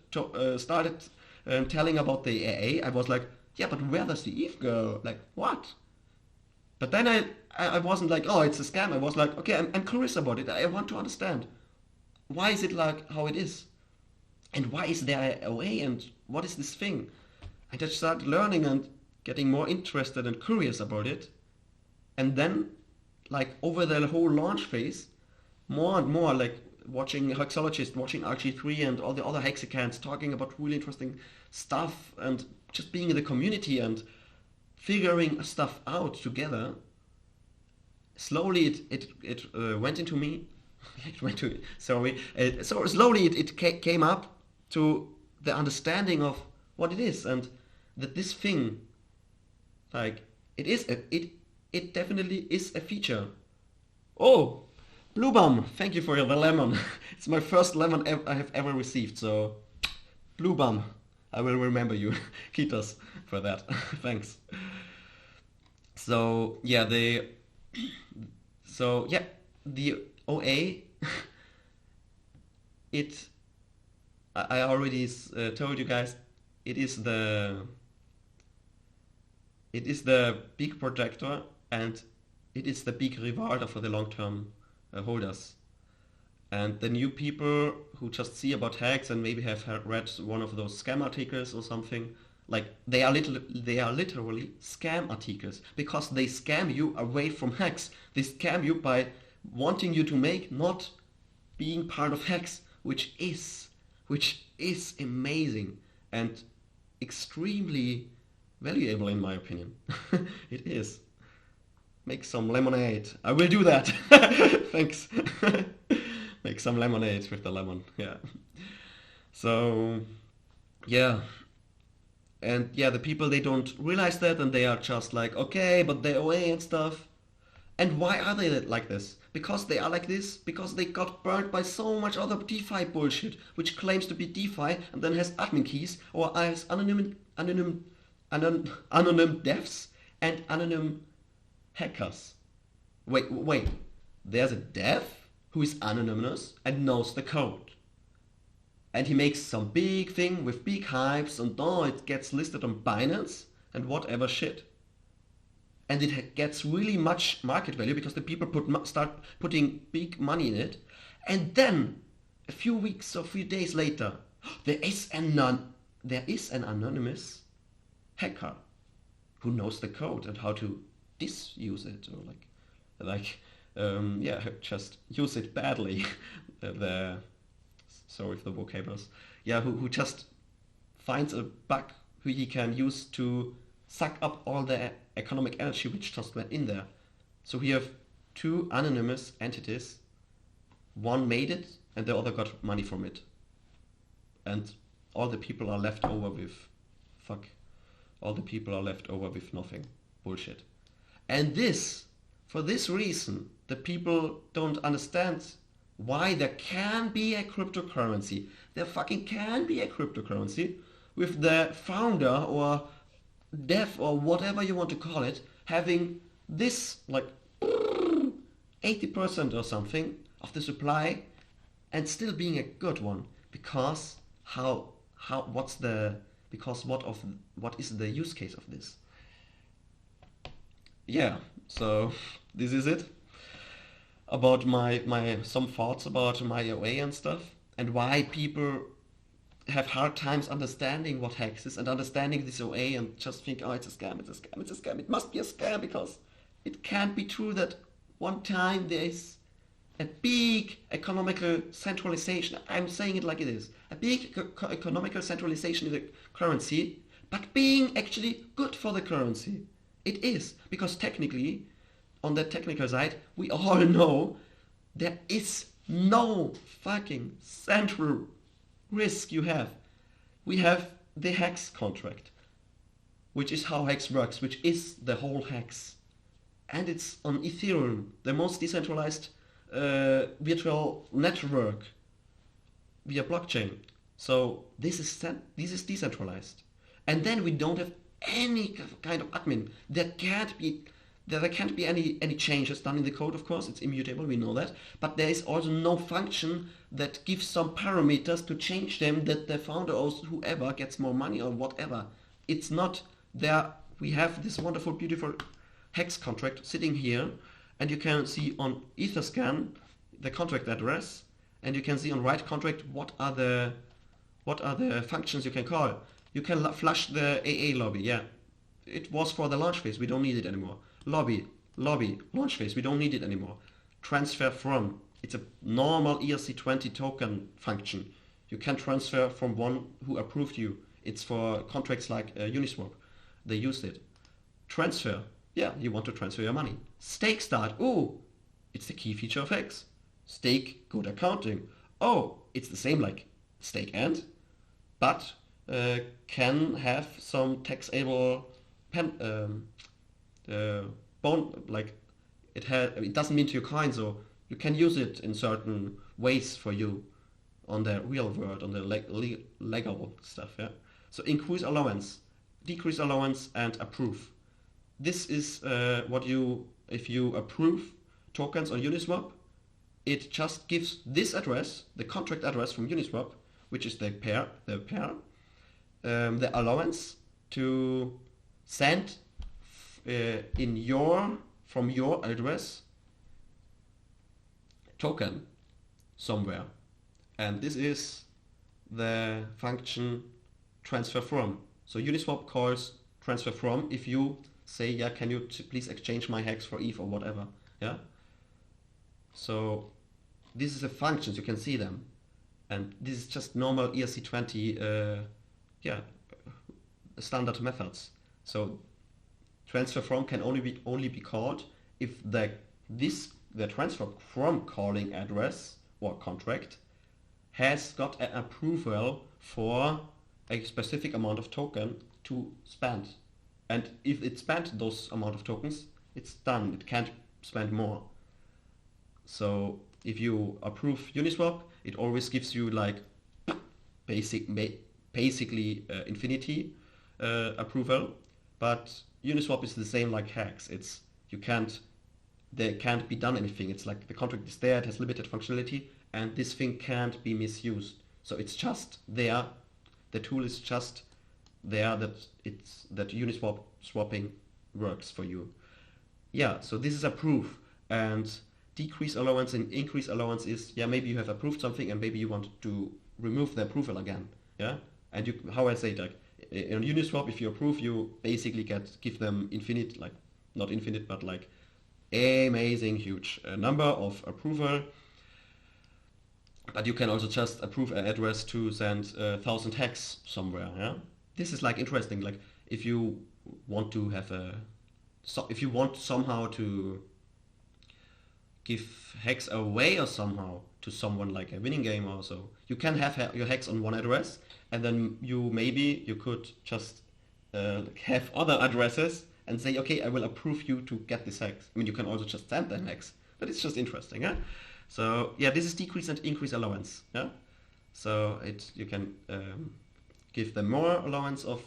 started telling about the AA, I was like, yeah, but where does the ETH go? Like, what? But then I wasn't like, oh, it's a scam. I was like, okay, I'm curious about it. I want to understand. Why is it like how it is? And why is there a way? And what is this thing? I just started learning and getting more interested and curious about it. And then, like, over the whole launch phase, more and more, like, watching Hexologist, watching RG3 and all the other HEXicans talking about really interesting stuff, and just being in the community and figuring stuff out together, slowly it went into me. So slowly it came up to the understanding of what it is, and that this thing, like, it definitely is a feature. Oh, Bloobum, thank you for the lemon. It's my first lemon I have ever received, so Bloobum, I will remember you, Kitas, for that. Thanks. So yeah, the OA, I already told you guys, it is the big projector, and it is the big rewarder for the long-term holders. And the new people who just see about Hex and maybe have read one of those scam articles or something, like, they are literally scam articles, because they scam you away from Hex. They scam you by wanting you to make not being part of Hex, which is amazing and extremely valuable in my opinion. It is. Make some lemonade. I will do that. Thanks. Make some lemonade with the lemon. Yeah. So, yeah. And yeah, the people, they don't realize that, and they are just like, okay, but they're away and stuff. And why are they like this? Because they are like this because they got burned by so much other DeFi bullshit, which claims to be DeFi and then has admin keys, or has anonymous devs and anonymous hackers. Wait, there's a dev who is anonymous and knows the code. And he makes some big thing with big hypes, and it gets listed on Binance and whatever shit. And it gets really much market value because the people start putting big money in it. And then, a few weeks or few days later, there is an anonymous hacker who knows the code and how to disuse it, or just use it badly. Sorry for the vocabularies. Yeah, who just finds a bug who he can use to suck up all the economic energy which just went in there. So we have two anonymous entities. One made it and the other got money from it. And all the people are left over with nothing. Bullshit. And for this reason, the people don't understand why there can be a cryptocurrency. There fucking can be a cryptocurrency with the founder or dev or whatever you want to call it having this like 80% or something of the supply and still being a good one because what is the use case of this? Yeah, so this is it about my some thoughts about my OA and stuff and why people have hard times understanding what hex is and understanding this OA and just think, oh, it's a scam, it's a scam, it's a scam. It must be a scam because it can't be true that one time there is a big economical centralization. I'm saying it like it is. A big economical centralization in the currency, but being actually good for the currency. It is, because technically, on the technical side, we all know there is no fucking central risk you have. We have the HEX contract, which is how HEX works, which is the whole HEX. And it's on Ethereum, the most decentralized virtual network via blockchain. So this is decentralized. And then we don't have any kind of admin. There can't be any changes done in the code, of course. It's immutable, we know that. But there is also no function that gives some parameters to change them that the founder or whoever gets more money or whatever. It's not there. We have this wonderful, beautiful HEX contract sitting here, and you can see on Etherscan the contract address, and you can see on write contract what are the functions you can call. You can flush the AA lobby, yeah. It was for the launch phase, we don't need it anymore. Lobby, launch phase, we don't need it anymore. Transfer from, it's a normal ERC20 token function. You can transfer from one who approved you. It's for contracts like Uniswap. They used it. Transfer, yeah, you want to transfer your money. Stake start, oh, it's the key feature of HEX. Stake, good accounting. Oh, it's the same like stake end, but can have some taxable like it doesn't mint your coin, so you can use it in certain ways for you on the real world, on the legal stuff. Yeah. So increase allowance, decrease allowance, and approve. This is if you approve tokens on Uniswap, it just gives this address, the contract address from Uniswap, which is the pair, the allowance to send from your address token somewhere, and this is the function transfer from. So Uniswap calls transfer from if you say, yeah, can you please exchange my HEX for ETH or whatever, yeah. So this is the functions, you can see them, and this is just normal ERC20 standard methods. So transfer from can only be called if the transfer from calling address or contract has got an approval for a specific amount of token to spend. And if it spent those amount of tokens, it's done. It can't spend more. So if you approve Uniswap, it always gives you like basically infinity approval. But Uniswap is the same like HEX. There can't be done anything. It's like the contract is there, it has limited functionality, and this thing can't be misused. So it's just there. The tool is just there that Uniswap swapping works for you. Yeah, so this is a proof. And decrease allowance and increase allowance is, yeah, maybe you have approved something and maybe you want to remove the approval again. Yeah, and how I say it, like in Uniswap, if you approve, you basically give them infinite, like not infinite, but like amazing huge number of approval. But you can also just approve an address to send 1,000 HEX somewhere. Yeah, this is like interesting. Like if you want to have if you want somehow to give HEX away or somehow to someone like a winning game or so, you can have your HEX on one address, and then you could just have other addresses and say, okay, I will approve you to get this HEX. I mean, you can also just send them HEX, but it's just interesting. Yeah? So yeah, this is decrease and increase allowance. Yeah. So you can give them more allowance of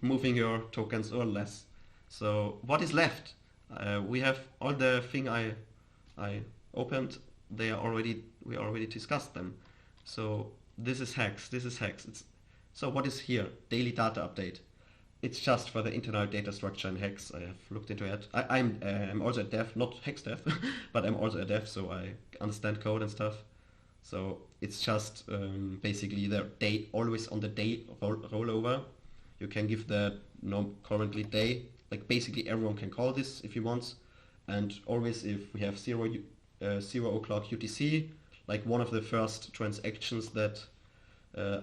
moving your tokens or less. So what is left? We have all the thing I opened. We already discussed them. So this is HEX. This is HEX. So what is here? Daily data update. It's just for the internal data structure in HEX. I have looked into it. I'm also a dev, not HEX dev, but I'm also a dev, so I understand code and stuff. So it's just basically the day, always on the day rollover. You can give the currently day, like basically everyone can call this if he wants. And always if we have 0 o'clock UTC, like one of the first transactions that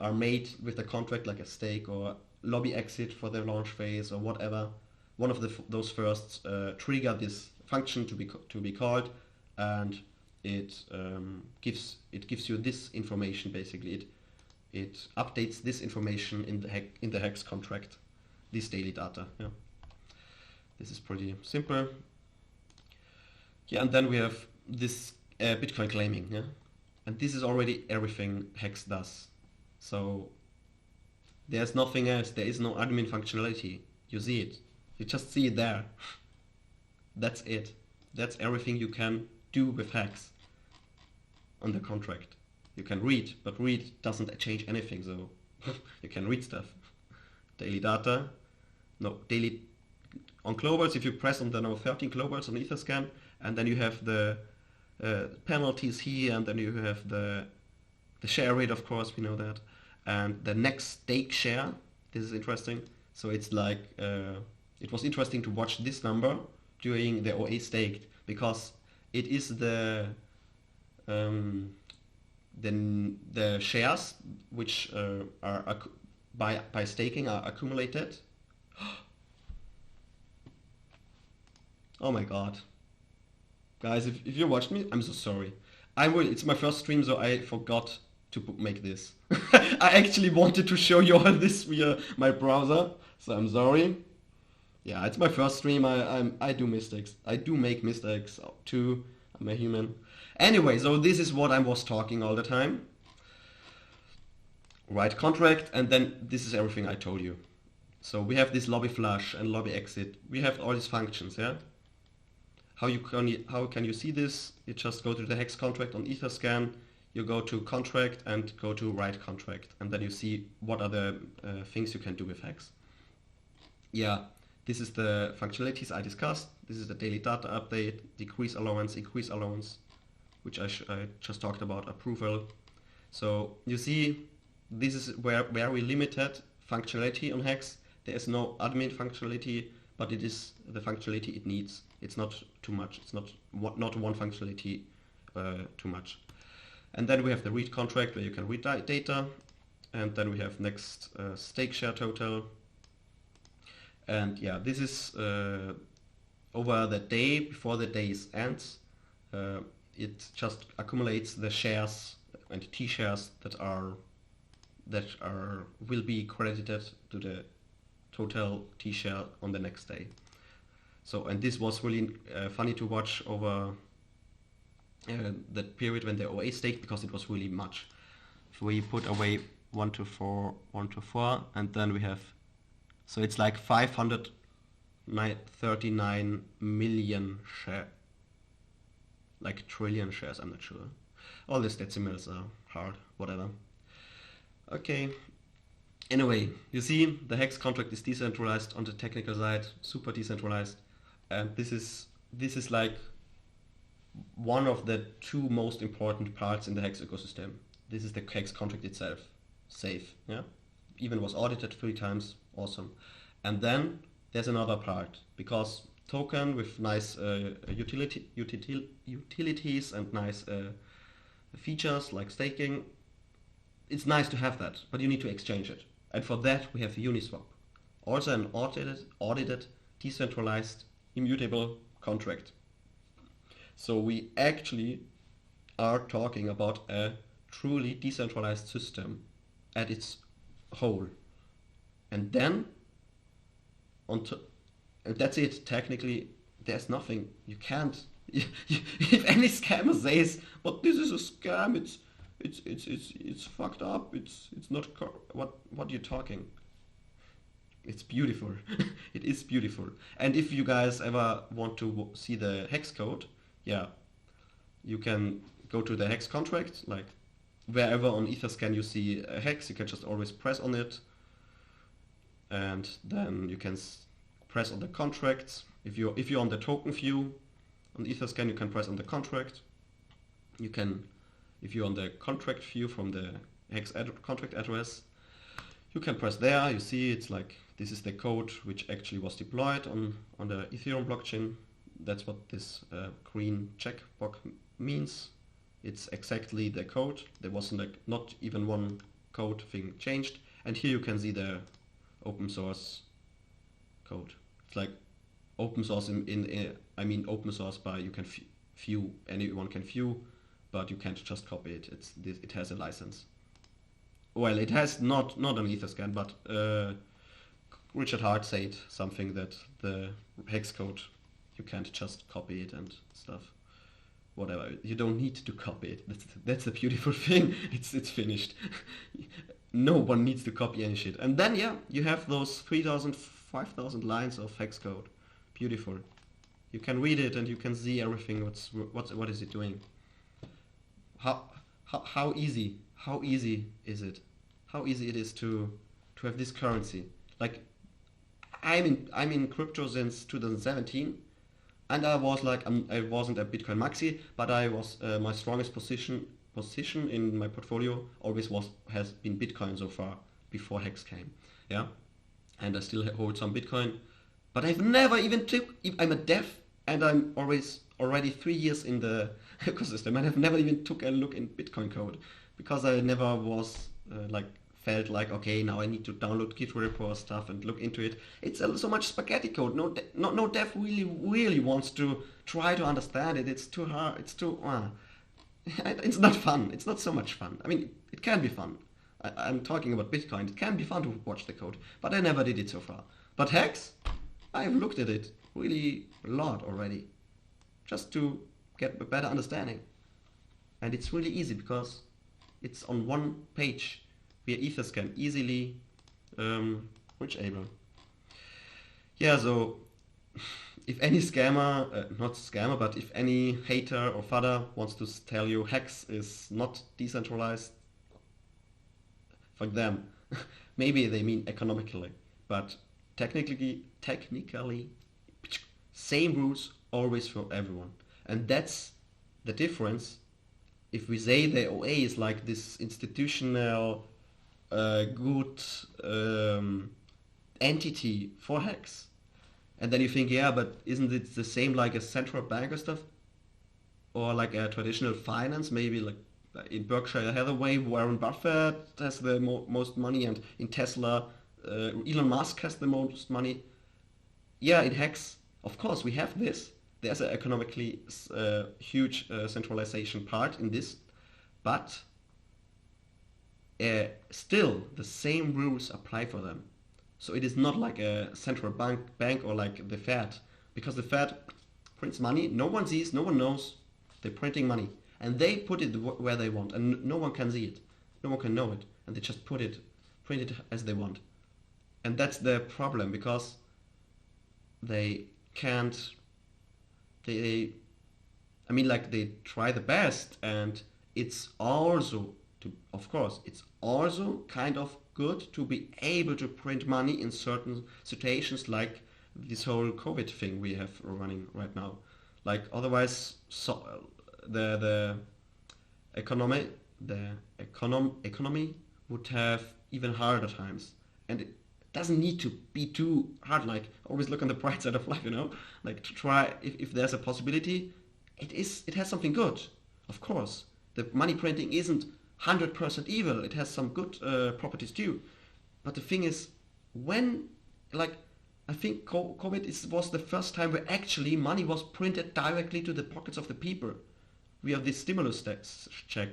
are made with the contract, like a stake or lobby exit for the launch phase or whatever, one of those first trigger this function to be called, and it gives you this information. Basically, it updates this information in the HEX contract, this daily data. Yeah, this is pretty simple. Yeah, and then we have this Bitcoin claiming. Yeah, and this is already everything HEX does. So there's nothing else. There is no admin functionality. You see it. You just see it there. That's it. That's everything you can do with HEX on the contract. You can read, but read doesn't change anything. So you can read stuff. Daily data. No, daily on globals. If you press on the 13 globals on Etherscan, and then you have the penalties here, and then you have the share rate, of course, we know that. And the next stake share, this is interesting. So it's like, it was interesting to watch this number during the OA staked, because it is the shares which are by staking are accumulated. Oh my god. Guys, if you watched me, I'm so sorry. It's my first stream, so I forgot to make this. I actually wanted to show you all this via my browser, so I'm sorry. Yeah, it's my first stream. I do mistakes. I do make mistakes too. I'm a human. Anyway, so this is what I was talking all the time. Write contract, and then this is everything I told you. So we have this lobby flush and lobby exit. We have all these functions, yeah? How can you see this? You just go to the HEX contract on Etherscan. You go to contract and go to write contract, and then you see what are the things you can do with HEX. Yeah, this is the functionalities I discussed. This is the daily data update, decrease allowance, increase allowance, which I just talked about, approval. So you see, this is where we limited functionality on HEX. There is no admin functionality, but it is the functionality it needs. It's not too much. It's not one functionality too much. And then we have the read contract where you can read data. And then we have next stake share total. And yeah, this is over the day before the day ends. It just accumulates the shares and T shares that will be credited to the total T share on the next day. So, and this was really funny to watch over that period when the OA staked, because it was really much. If we put away 1 to 4, 1 to 4, and then we have, so it's like 539 million share, like trillion shares, I'm not sure. All these decimals are hard, whatever. Okay. Anyway, you see the HEX contract is decentralized on the technical side, super decentralized, and this is like one of the two most important parts in the HEX ecosystem. This is the HEX contract itself, safe, yeah. Even was audited 3 times, awesome. And then there's another part, because token with nice utilities and nice features like staking, it's nice to have that, but you need to exchange it. And for that we have Uniswap, also an audited, decentralized, immutable contract. So we actually are talking about a truly decentralized system at its whole. And then, and that's it. Technically, there's nothing. You can't If any scammer says, "But this is a scam. It's fucked up. It's not what you're talking." It's beautiful. It is beautiful. And if you guys ever want to see the hex code, yeah, you can go to the hex contract. Like wherever on Etherscan you see a hex, you can just always press on it, and then you can press on the contracts. If you're on the token view on Etherscan, you can press on the contract. You can, if you're on the contract view from the hex contract address, you can press there. You see it's like this is the code which actually was deployed on the Ethereum blockchain. That's what this green checkbox means. It's exactly the code. There wasn't like not even one code thing changed. And here you can see the open source code. It's like open source I mean open source by you can view, anyone can view, but you can't just copy it. It has a license. Well, it has not an Etherscan, but Richard Hart said something that the hex code, you can't just copy it and stuff. Whatever, you don't need to copy it. That's the beautiful thing. It's finished. No one needs to copy any shit. And then yeah, you have those 3,000, 5,000 lines of hex code. Beautiful. You can read it and you can see everything. What is it doing? How easy is it? How easy it is to have this currency? Like I'm in crypto since 2017, and I was like I wasn't a Bitcoin maxi, but I was my strongest position in my portfolio always has been Bitcoin so far before Hex came, yeah, and I still hold some Bitcoin, but I've never even I'm a dev and I'm already 3 years in the ecosystem and I've never even took a look in Bitcoin code because I never was felt like, okay, now I need to download Git repo stuff and look into it. It's so much spaghetti code. No dev really wants to try to understand it. It's too hard. It's too. It's not fun. It's not so much fun. I mean, it can be fun. I'm talking about Bitcoin. It can be fun to watch the code, but I never did it so far. But Hex, I've looked at it really a lot already, just to get a better understanding. And it's really easy because it's on one page via Etherscan, easily reachable. Yeah, so if any scammer, not scammer, but if any hater or fodder wants to tell you Hex is not decentralized, fuck them. Maybe they mean economically, but technically, same rules always for everyone. And that's the difference. If we say the OA is like this institutional good entity for Hex, and then you think, yeah, but isn't it the same like a central bank or stuff, or like a traditional finance, maybe like in Berkshire Hathaway, Warren Buffett has the most money, and in Tesla, Elon Musk has the most money. Yeah, in Hex, of course, we have this. There's an economically huge centralization part in this, but still the same rules apply for them. So it is not like a central bank or like the Fed, because the Fed prints money, no one sees, no one knows, they're printing money, and they put it where they want, and no one can see it, no one can know it, and they just print it as they want. And that's the problem, because they can't, they try the best, and it's also, of course, it's also kind of good to be able to print money in certain situations, like this whole COVID thing we have running right now. Like otherwise, the economy would have even harder times, and it doesn't need to be too hard. Like always look on the bright side of life, Like to try if there's a possibility, it has something good, of course. The money printing isn't 100% evil. It has some good properties too. But the thing is, I think COVID was the first time where actually money was printed directly to the pockets of the people via this stimulus check.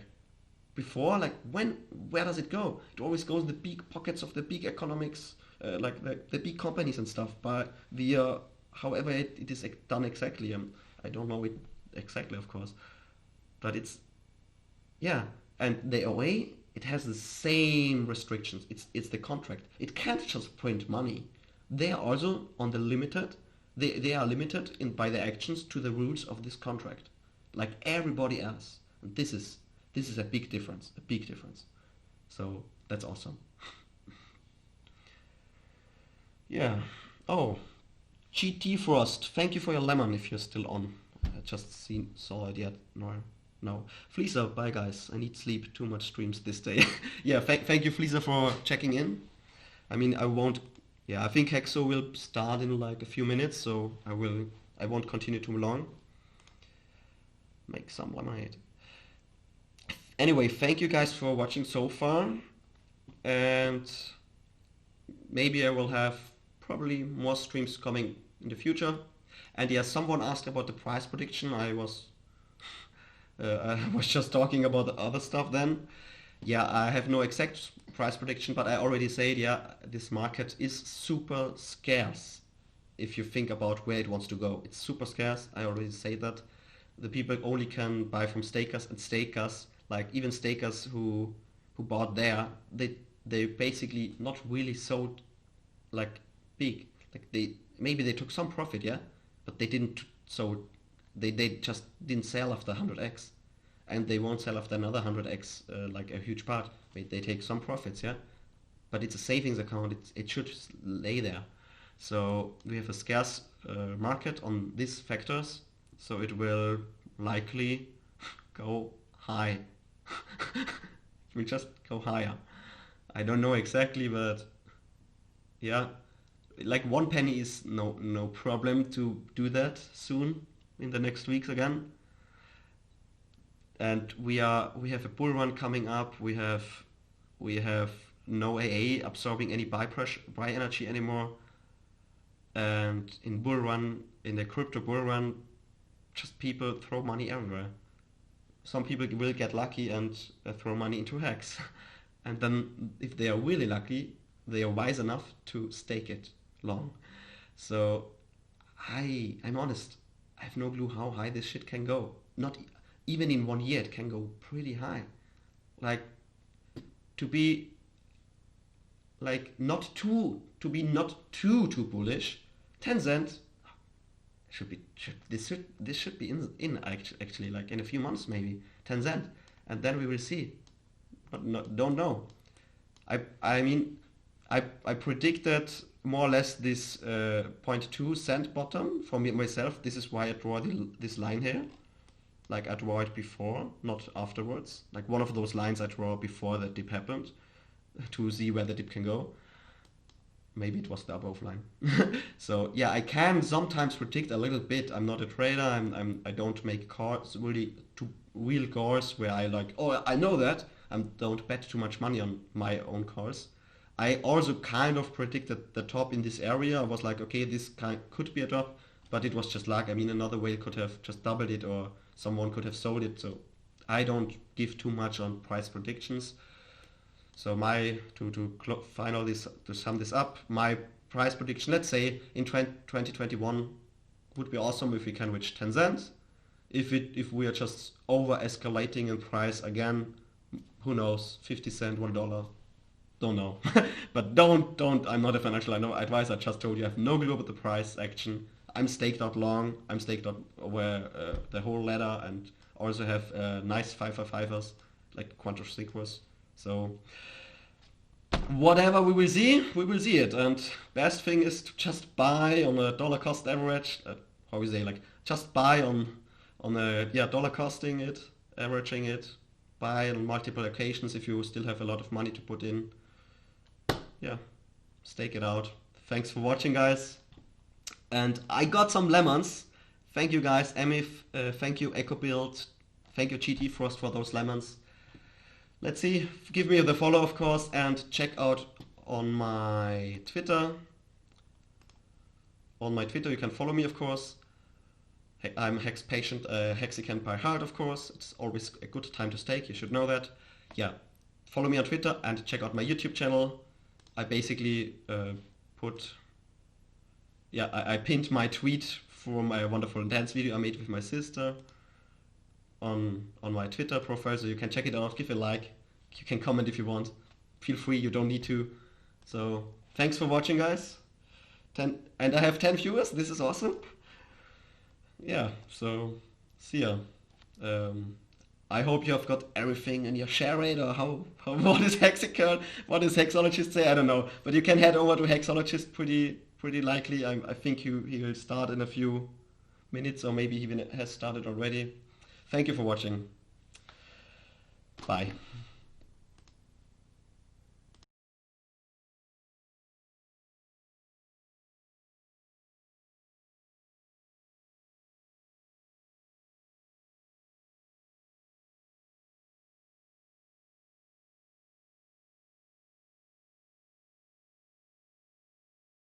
Before, where does it go? It always goes in the big pockets of the big economics, like the big companies and stuff, but via however it is done exactly. I don't know it exactly, of course. But it's, yeah, and the OA, it has the same restrictions. It's the contract. It can't just print money. They are also on the limited. They are limited by their actions to the rules of this contract, like everybody else. And this is a big difference. A big difference. So that's awesome. Yeah. Oh, gtrfrost. Thank you for your lemon if you're still on. I just saw it yet. No. Fleaser, bye guys. I need sleep. Too much streams this day. Yeah, thank you, Fleaser, for checking in. I mean, I won't. Yeah, I think Hexo will start in like a few minutes, so I won't continue too long. Make some lemonade. Anyway, thank you guys for watching so far, and maybe I will have probably more streams coming in the future. And yeah, someone asked about the price prediction. I was just talking about the other stuff then. Yeah, I have no exact price prediction, but I already said, yeah, this market is super scarce. If you think about where it wants to go, it's super scarce. I already say that. The people only can buy from stakers, and stakers, like even stakers who bought there, they basically not really sold like big. Like maybe they took some profit, yeah, but they didn't. So they just didn't sell after 100x, and they won't sell after another 100x like a huge part. They take some profits, yeah, but it's a savings account. It should lay there. So we have a scarce market on these factors. So it will likely go high. It will just go higher. I don't know exactly, but yeah, like 1 penny is no problem to do that soon in the next weeks again. And we have a bull run coming up. We have no AA absorbing any buy energy anymore. And in the crypto bull run, just people throw money everywhere. Some people will get lucky and throw money into Hex. And then if they are really lucky, they are wise enough to stake it long. So I'm honest, I have no clue how high this shit can go. Not even in 1 year, it can go pretty high. Like to be not too bullish. 10 cents this should be in actually like in a few months, maybe 10 cents, and then we will see. But don't know. I mean I predicted more or less this 0.2 cent bottom for myself. This is why I draw this line here. Like I draw it before, not afterwards. Like one of those lines I draw before the dip happened to see where the dip can go. Maybe it was the above line. So yeah, I can sometimes predict a little bit. I'm not a trader. I don't make calls really to real calls where I like, oh, I know that. I don't bet too much money on my own calls. I also kind of predicted the top in this area. I was like, okay, this could be a top, but it was just luck. I mean, another whale could have just doubled it, or someone could have sold it. So I don't give too much on price predictions. So to sum this up, my price prediction, let's say in 2021 would be awesome if we can reach 10 cents. If we are just over escalating in price again, who knows, 50 cents, $1, don't know. But don't, I'm not a financial advisor. I just told you I have no clue about the price action. I'm staked out long. I'm staked out over the whole ladder, and also have nice 5x5ers like Quantum Sequers. So whatever we will see it. And best thing is to just buy on a dollar cost average. How we say, like just buy on a dollar costing it, averaging it. Buy on multiple occasions if you still have a lot of money to put in. Yeah, stake it out. Thanks for watching, guys. And I got some lemons. Thank you, guys. Ermif, thank you, EcoBuild. Thank you, gtrfrost, for those lemons. Let's see. Give me the follow, of course, and check out on my Twitter. On my Twitter, you can follow me, of course. I'm HEX Patient, HEXicans by heart, of course. It's always a good time to stake. You should know that. Yeah, follow me on Twitter and check out my YouTube channel. I basically I pinned my tweet from my wonderful dance video I made with my sister. on my Twitter profile, so you can check it out, give a like, you can comment if you want. Feel free, you don't need to. So thanks for watching, guys. And I have 10 viewers, this is awesome. Yeah, so see ya. I hope you have got everything in your share rate, or what is HEXicans, what is Hexologist say, I don't know. But you can head over to Hexologist pretty likely. I think he will start in a few minutes, or maybe he even has started already. Thank you for watching. Bye.